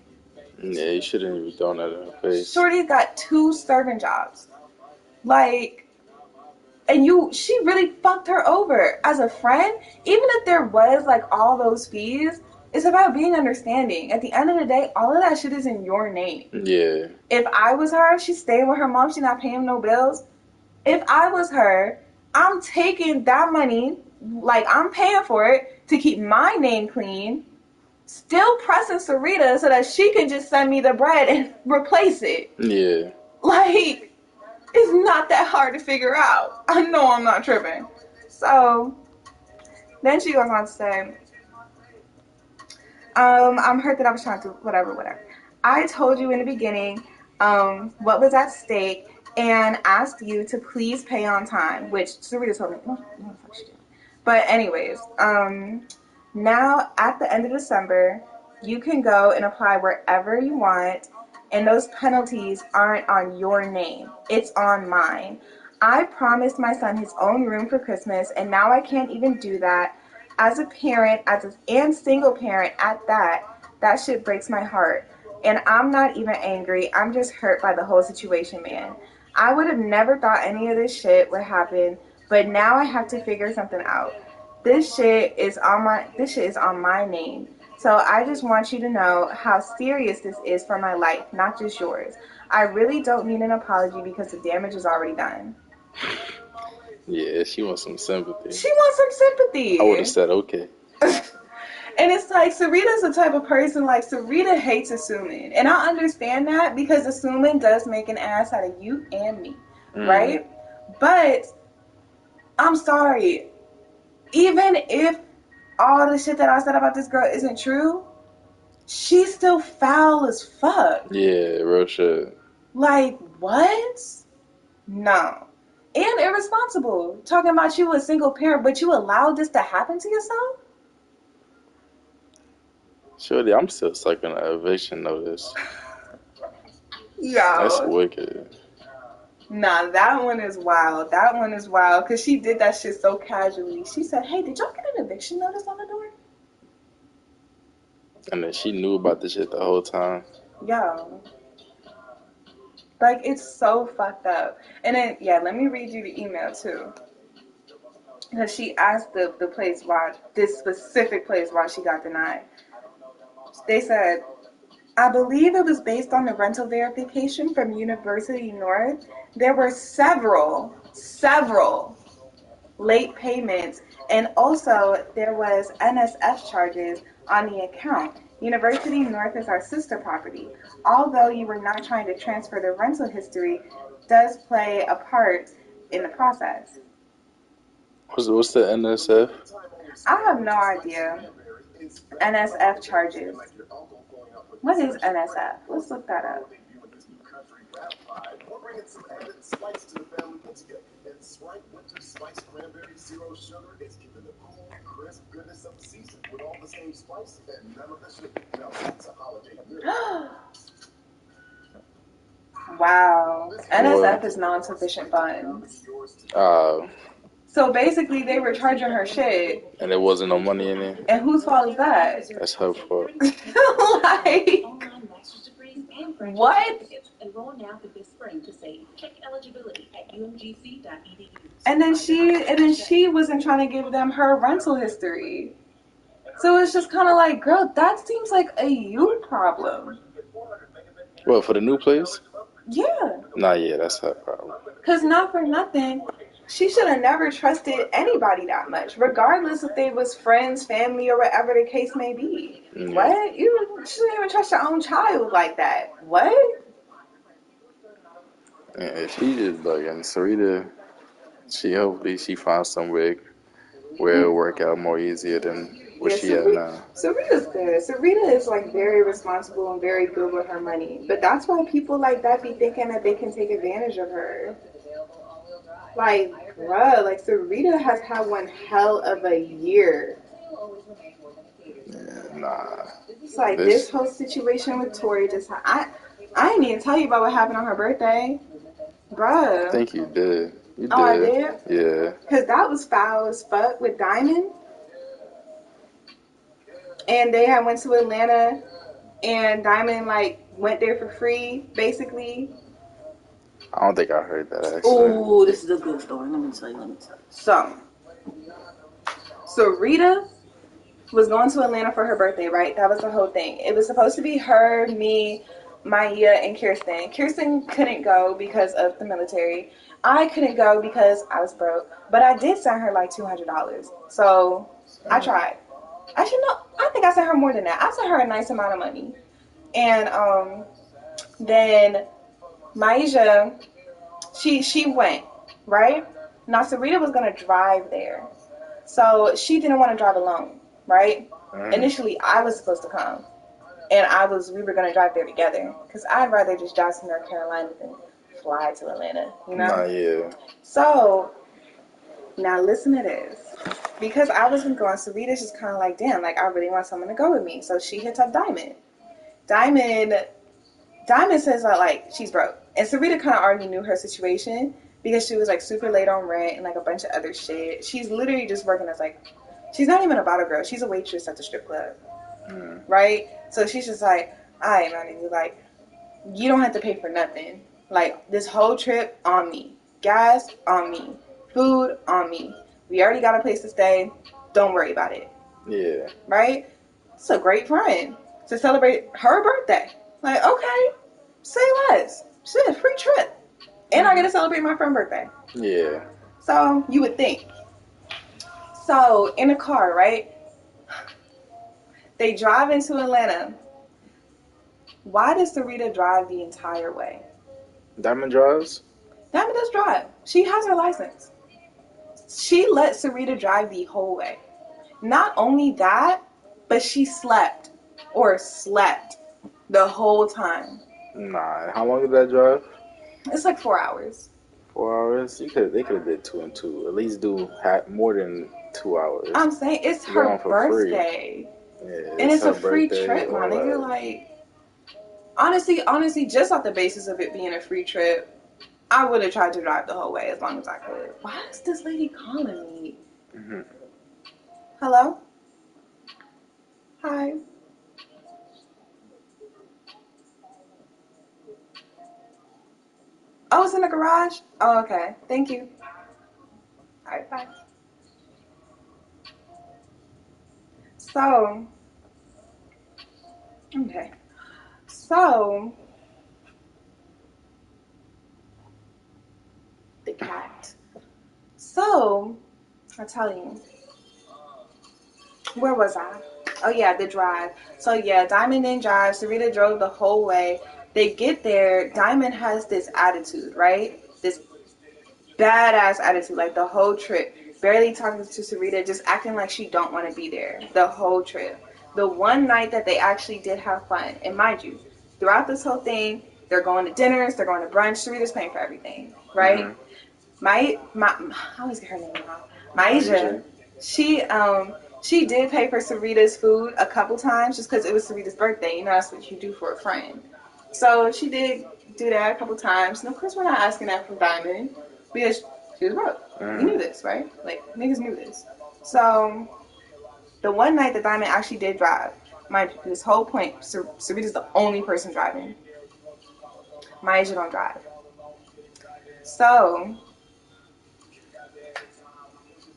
Yeah, you shouldn't even thrown that in her face. Shorty got 2 serving jobs. Like... And she really fucked her over. As a friend, even if there was like all those fees, it's about being understanding. At the end of the day, all of that shit is in your name. Yeah. If I was her, she's staying with her mom, she's not paying no bills. If I was her, I'm taking that money, like I'm paying for it to keep my name clean, still pressing Sarita so that she can just send me the bread and replace it. Yeah. Like... It's not that hard to figure out. I know I'm not tripping. So, then she goes on to say, I'm hurt that I was trying to, whatever. I told you in the beginning what was at stake and asked you to please pay on time, which Sarita told me, no, fuck she did. But anyways, now at the end of December, you can go and apply wherever you want. And those penalties aren't on your name. It's on mine. I promised my son his own room for Christmas, and now I can't even do that. As a parent, and single parent at that shit breaks my heart. And I'm not even angry. I'm just hurt by the whole situation, man. I would have never thought any of this shit would happen, but now I have to figure something out. This shit is on my name. So I just want you to know how serious this is for my life, not just yours. I really don't need an apology because the damage is already done. Yeah, she wants some sympathy. I would have said okay. And it's like, Sarita's the type of person, like, Sarita hates assuming. And I understand that because assuming does make an ass out of you and me, right? But, I'm sorry. Even if all the shit that I said about this girl isn't true, she's still foul as fuck. Yeah, real shit. Like, what? No. And irresponsible. Talking about you a single parent, but you allowed this to happen to yourself? Shorty, I'm still stuck on the eviction notice. That's Yo. wicked. Nah, that one is wild. That one is wild because she did that shit so casually. She said, "Hey, did y'all get an eviction notice on the door?" And then she knew about this shit the whole time. Yo. Like, it's so fucked up. And then, yeah, let me read you the email, too. Because she asked the place why, this specific place, why she got denied. They said, I believe it was based on the rental verification from University North. There were several late payments, and also there was NSF charges on the account. University North is our sister property. Although you were not trying to transfer the rental history, does play a part in the process. What's the NSF? I have no idea. NSF charges. What is NSF? Let's look that up. Wow. NSF is non-sufficient funds. So basically, they were charging her shit. And there wasn't no money in it? And whose fault is that? That's her fault. Like, what? Enroll now for this spring to say check eligibility at umgc.edu. And then she wasn't trying to give them her rental history. So it's just kind of like, girl, that seems like a you problem. What, for the new place? Yeah. Nah, yeah, that's her problem. Because not for nothing, she should have never trusted anybody that much, regardless if they was friends, family, or whatever the case may be. Yeah. What? You shouldn't even trust your own child like that. What? Yeah, she just bugging. Sarita, hopefully she finds somewhere where it'll work out more easier than where she at now. Sarita's good. Sarita is like very responsible and very good with her money. But that's why people like that be thinking that they can take advantage of her. Like, bruh, like Sarita has had one hell of a year. Yeah, nah. It's like this whole situation with Tori just I didn't even tell you about what happened on her birthday. Bruh. I think you did. You did. Oh, I did? Yeah. Because that was foul as fuck with Diamond. And they had went to Atlanta, and Diamond, like, went there for free, basically. I don't think I heard that, actually. Ooh, this is a good story. Let me tell you. So Rita was going to Atlanta for her birthday, right? That was the whole thing. It was supposed to be her, me, Maya, and Kirsten. Kirsten couldn't go because of the military. I couldn't go because I was broke. But I did send her, like, $200. So I tried. Actually, no, I think I sent her more than that. I sent her a nice amount of money. And then Maisha, she went, right? Now, Sarita was going to drive there. So she didn't want to drive alone, right? Mm-hmm. Initially, I was supposed to come. And we were going to drive there together. Because I'd rather just drive to North Carolina than fly to Atlanta, you know? Nah, yeah. So, now listen to this. Because I wasn't going, Sarita's just kind of like, damn, like, I really want someone to go with me. So she hits up Diamond. Diamond says that, like, she's broke. And Sarita kind of already knew her situation because she was, like, super late on rent and, like, a bunch of other shit. She's literally just working as, like, she's not even a bottle girl. She's a waitress at the strip club. Mm. Right? So she's just like, all right, man, like, you don't have to pay for nothing. Like, this whole trip on me. Gas on me. Food on me. We already got a place to stay. Don't worry about it. Yeah. Right? It's a great friend to celebrate her birthday. Like, okay, say less. Shit, free trip. And I get to celebrate my friend's birthday. Yeah. So, you would think. So, in a car, right? They drive into Atlanta. Why does Sarita drive the entire way? Diamond drives? Diamond does drive. She has her license. She let Sarita drive the whole way. Not only that, but she slept the whole time. Nah, how long did that drive? It's like 4 hours. 4 hours? They could have did 2 and 2. At least do more than 2 hours. I'm saying it's her birthday. Yeah, and it's a free trip, my nigga. Like, Honestly, just off the basis of it being a free trip, I would have tried to drive the whole way as long as I could. Why is this lady calling me? Mm-hmm. Hello? Hi. Oh, it's in the garage? Oh, okay. Thank you. All right, bye. So, okay. So, the cat. So, I'll tell you. Where was I? Oh, yeah, the drive. So, yeah, Diamond didn't drive. Sarita drove the whole way. They get there. Diamond has this attitude, right? This badass attitude, like the whole trip. Barely talking to Sarita, just acting like she don't want to be there the whole trip. The one night that they actually did have fun, and mind you, throughout this whole thing, they're going to dinners, they're going to brunch. Sarita's paying for everything, right? Mm-hmm. I always get her name wrong. Maisha, she did pay for Sarita's food a couple times just because it was Sarita's birthday. You know, that's what you do for a friend. So she did do that a couple times. And of course, we're not asking that from Diamond because she was broke. You knew this, right? Like, niggas knew this. So the one night that Diamond actually did drive, mind you, this whole point, Sarita's the only person driving. Maisha don't drive. So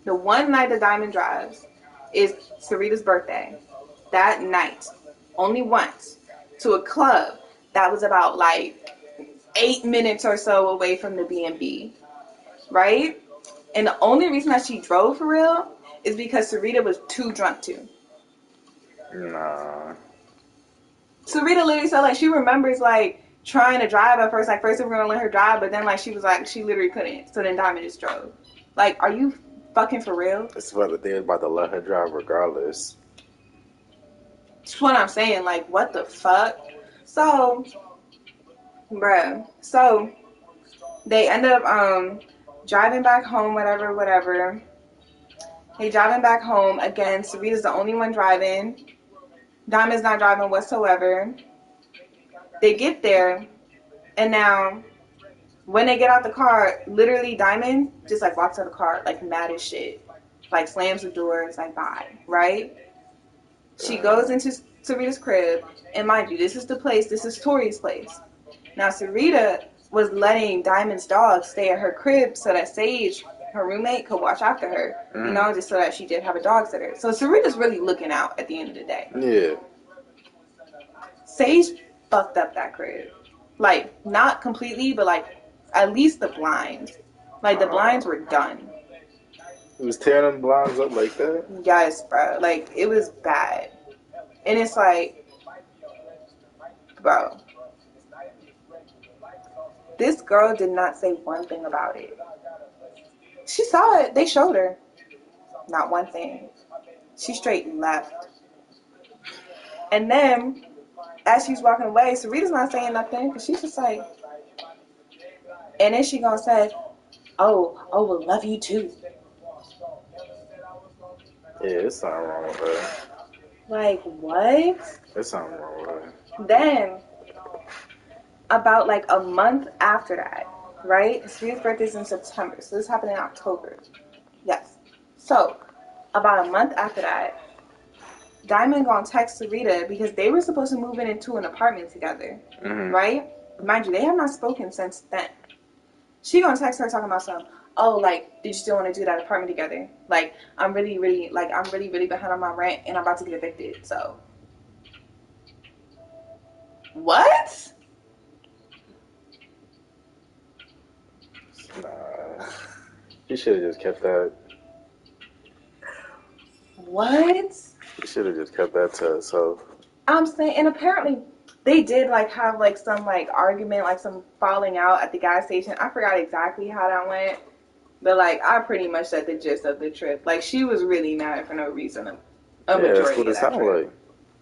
the one night that Diamond drives is Sarita's birthday. That night, only once, to a club that was about like 8 minutes or so away from the B&B, right? And the only reason that she drove for real is because Sarita was too drunk to. Nah. Sarita literally said like she remembers like trying to drive at first. Like first they were gonna let her drive, but then like she was like she literally couldn't. So then Diamond just drove. Like, are you fucking for real? It's about they're about to let her drive regardless. That's what I'm saying. Like, what the fuck? So, bruh. So they end up driving back home. Whatever. They driving back home again. Sarita's the only one driving. Diamond's not driving whatsoever. They get there, and now when they get out the car, literally Diamond just like walks out of the car like mad as shit, like slams the doors, like bye, right? She goes into Sarita's crib, and mind you, this is Tori's place. Now Sarita was letting Diamond's dog stay at her crib so that Sage, her roommate, could watch after her, you know, just so that she did have a dog sitter. So Sarita's really looking out at the end of the day. Yeah. Sage fucked up that crib. Like, not completely, but like, at least the blinds. Like, the blinds were done. He was tearing them blinds up like that? Yes, bro. Like, it was bad. And it's like, bro. This girl did not say one thing about it. She saw it. They showed her. Not one thing. She straight left. And then, as she's walking away, Sarita's not saying nothing because she's just like, and then she gonna say, oh, well, love you too. Yeah, there's something wrong with her. Like, what? There's something wrong with her. Then, about like a month after that, right? Sarita's birthday's in September, so this happened in October. Yes. So, about a month after that, Diamond gonna text Sarita because they were supposed to move into an apartment together, right? Mind you, they have not spoken since then. She gonna text her talking about something. Oh, like, did you still want to do that apartment together? Like, I'm really behind on my rent and I'm about to get evicted. So, what? Nah. She should have just kept that. What? She should have just kept that to herself. I'm saying, and apparently they did like have like some like argument, like some falling out at the gas station. I forgot exactly how that went, but like I pretty much said the gist of the trip. Like she was really mad for no reason. Yeah, that's what it sounded like.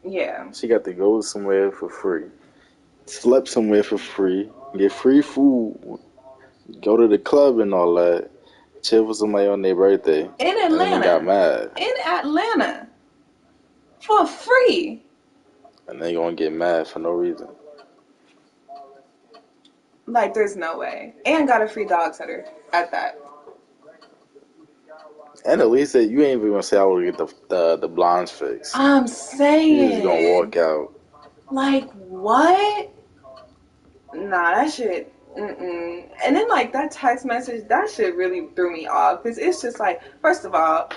Yeah. She got to go somewhere for free, slept somewhere for free, get free food, go to the club and all that, chill with somebody on their birthday. In Atlanta. And then got mad. In Atlanta. For free. And they gonna get mad for no reason. Like, there's no way. And got a free dog sitter at that. And at least you ain't even gonna say I would get the blondes fixed. I'm You saying. just gonna walk out. Like, what? Nah, that shit. Mm-mm. And then, like, that text message, that shit really threw me off. Because it's just like, first of all,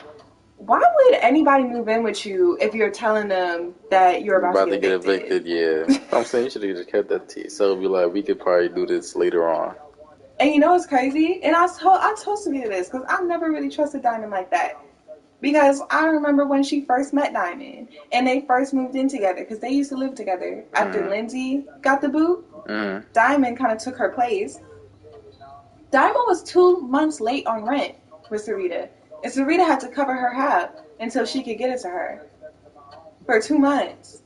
why would anybody move in with you if you're telling them that you're about to get evicted? Yeah. I'm saying you should have just kept that to yourself. Be like, we could probably do this later on. And you know what's crazy? And I told Savita this because I never really trusted Diamond like that. Because I remember when she first met Diamond and they first moved in together because they used to live together. After Lindsay got the boot, Diamond kind of took her place. Diamond was 2 months late on rent with Sarita. And Sarita had to cover her half until she could get it to her. For 2 months.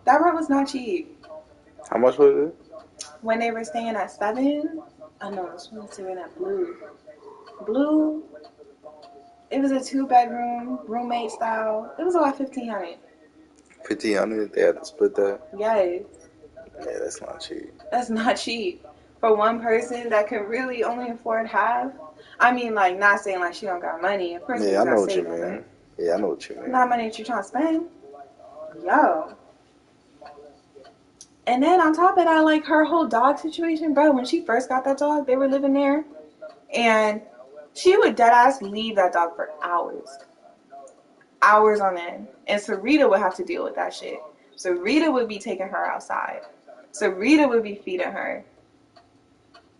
That rent was not cheap. How much was it? When they were staying at 7, oh no, this one was staying at Blue. Blue, it was a 2-bedroom, roommate style. It was about $1,500. $1,500? They had to split that? Yes. Yeah, that's not cheap. That's not cheap. For one person that can really only afford half. I mean, like, not saying like she don't got money. Of course, yeah, I know what you mean. Yeah, I know what you mean. Not money that you're trying to spend. Yo. And then on top of that, like, her whole dog situation, bro, when she first got that dog, they were living there. And she would deadass leave that dog for hours. Hours on end. And Sarita would have to deal with that shit. Sarita would be taking her outside. Sarita would be feeding her.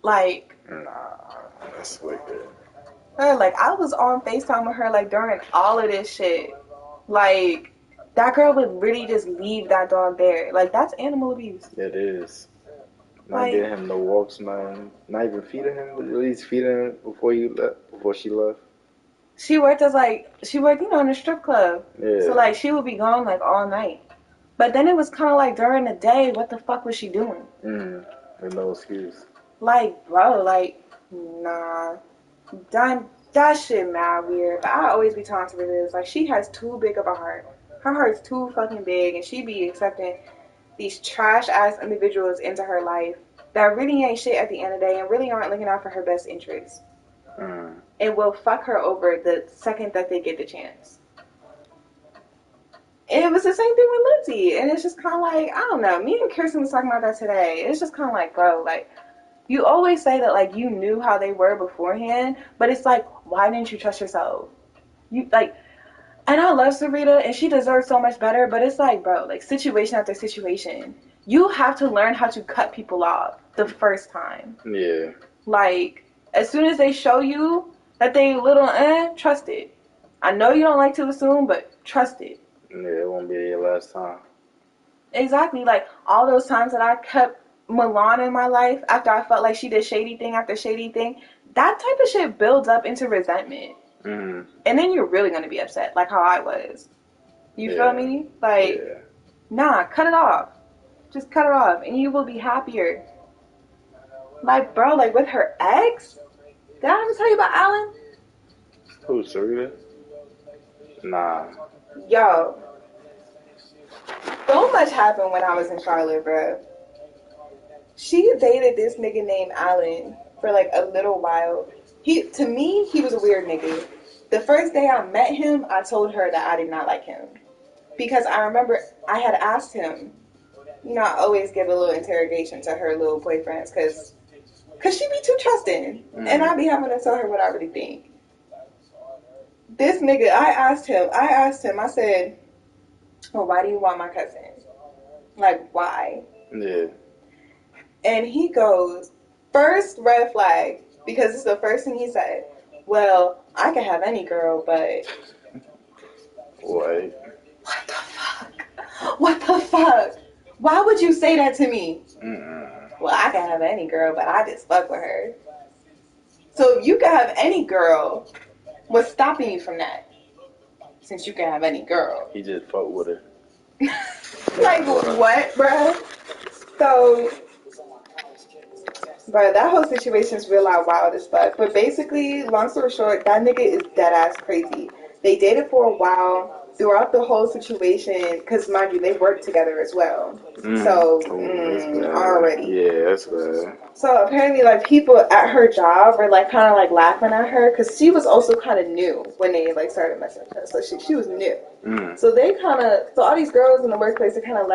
Like, nah, that's wicked. Her, like, I was on FaceTime with her, like, during all of this shit. Like, that girl would really just leave that dog there. Like, that's animal abuse. It is. Not getting him no walks, man. Not even feeding him, but at least feeding him before she left. She worked, you know, in a strip club. Yeah. So, like, she would be gone, like, all night. But then it was kind of like during the day, what the fuck was she doing? There's no excuse. Like, bro, like, nah. That shit mad weird. But I always be talking to her this. Like, she has too big of a heart. Her heart's too fucking big, and she be accepting these trash-ass individuals into her life that really ain't shit at the end of the day and really aren't looking out for her best interests. And will fuck her over the second that they get the chance. And it was the same thing with Lindsay. And it's just kind of like, I don't know. Me and Kirsten was talking about that today. It's just kind of like, bro, like, you always say that, like, you knew how they were beforehand, but it's like, why didn't you trust yourself? You, like, and I love Sarita, and she deserves so much better, but it's like, bro, like, situation after situation, you have to learn how to cut people off the first time. Yeah. Like, as soon as they show you that they little, trust it. I know you don't like to assume, but trust it. Yeah, it won't be your last time. Exactly. Like, all those times that I kept Milan in my life after I felt like she did shady thing after shady thing, that type of shit builds up into resentment. And then you're really going to be upset, like how I was. You feel me? Like, nah, cut it off. Just cut it off, and you will be happier. Like, bro, like with her ex? Did I ever tell you about Alan? Who, Sarita? Nah. Yo. So much happened when I was in Charlotte, bro. She dated this nigga named Alan for like a little while. To me, he was a weird nigga. The first day I met him, I told her that I did not like him. Because I remember I had asked him, you know, I always give a little interrogation to her little boyfriends because she be too trusting. And I be having to tell her what I really think. This nigga, I asked him, I said, well, why do you want my cousin? Like, why? Yeah. And he goes, first red flag, because it's the first thing he said. Well, I could have any girl, but... What? What the fuck? What the fuck? Why would you say that to me? Well, I can have any girl, but I just fuck with her. So if you could have any girl, what's stopping you from that? Since you can have any girl. He just fuck with her. Like, what, bruh? So... But that whole situation is real out wild as fuck. But basically, long story short, that nigga is dead ass crazy. They dated for a while. throughout the whole situation, because mind you, they worked together as well. Already. Yeah, that's bad. So apparently, like, people at her job were like kind of like laughing at her because she was also kind of new when they like started messing with her. So she was new. So they kind of, so all these girls in the workplace are kind of laughing.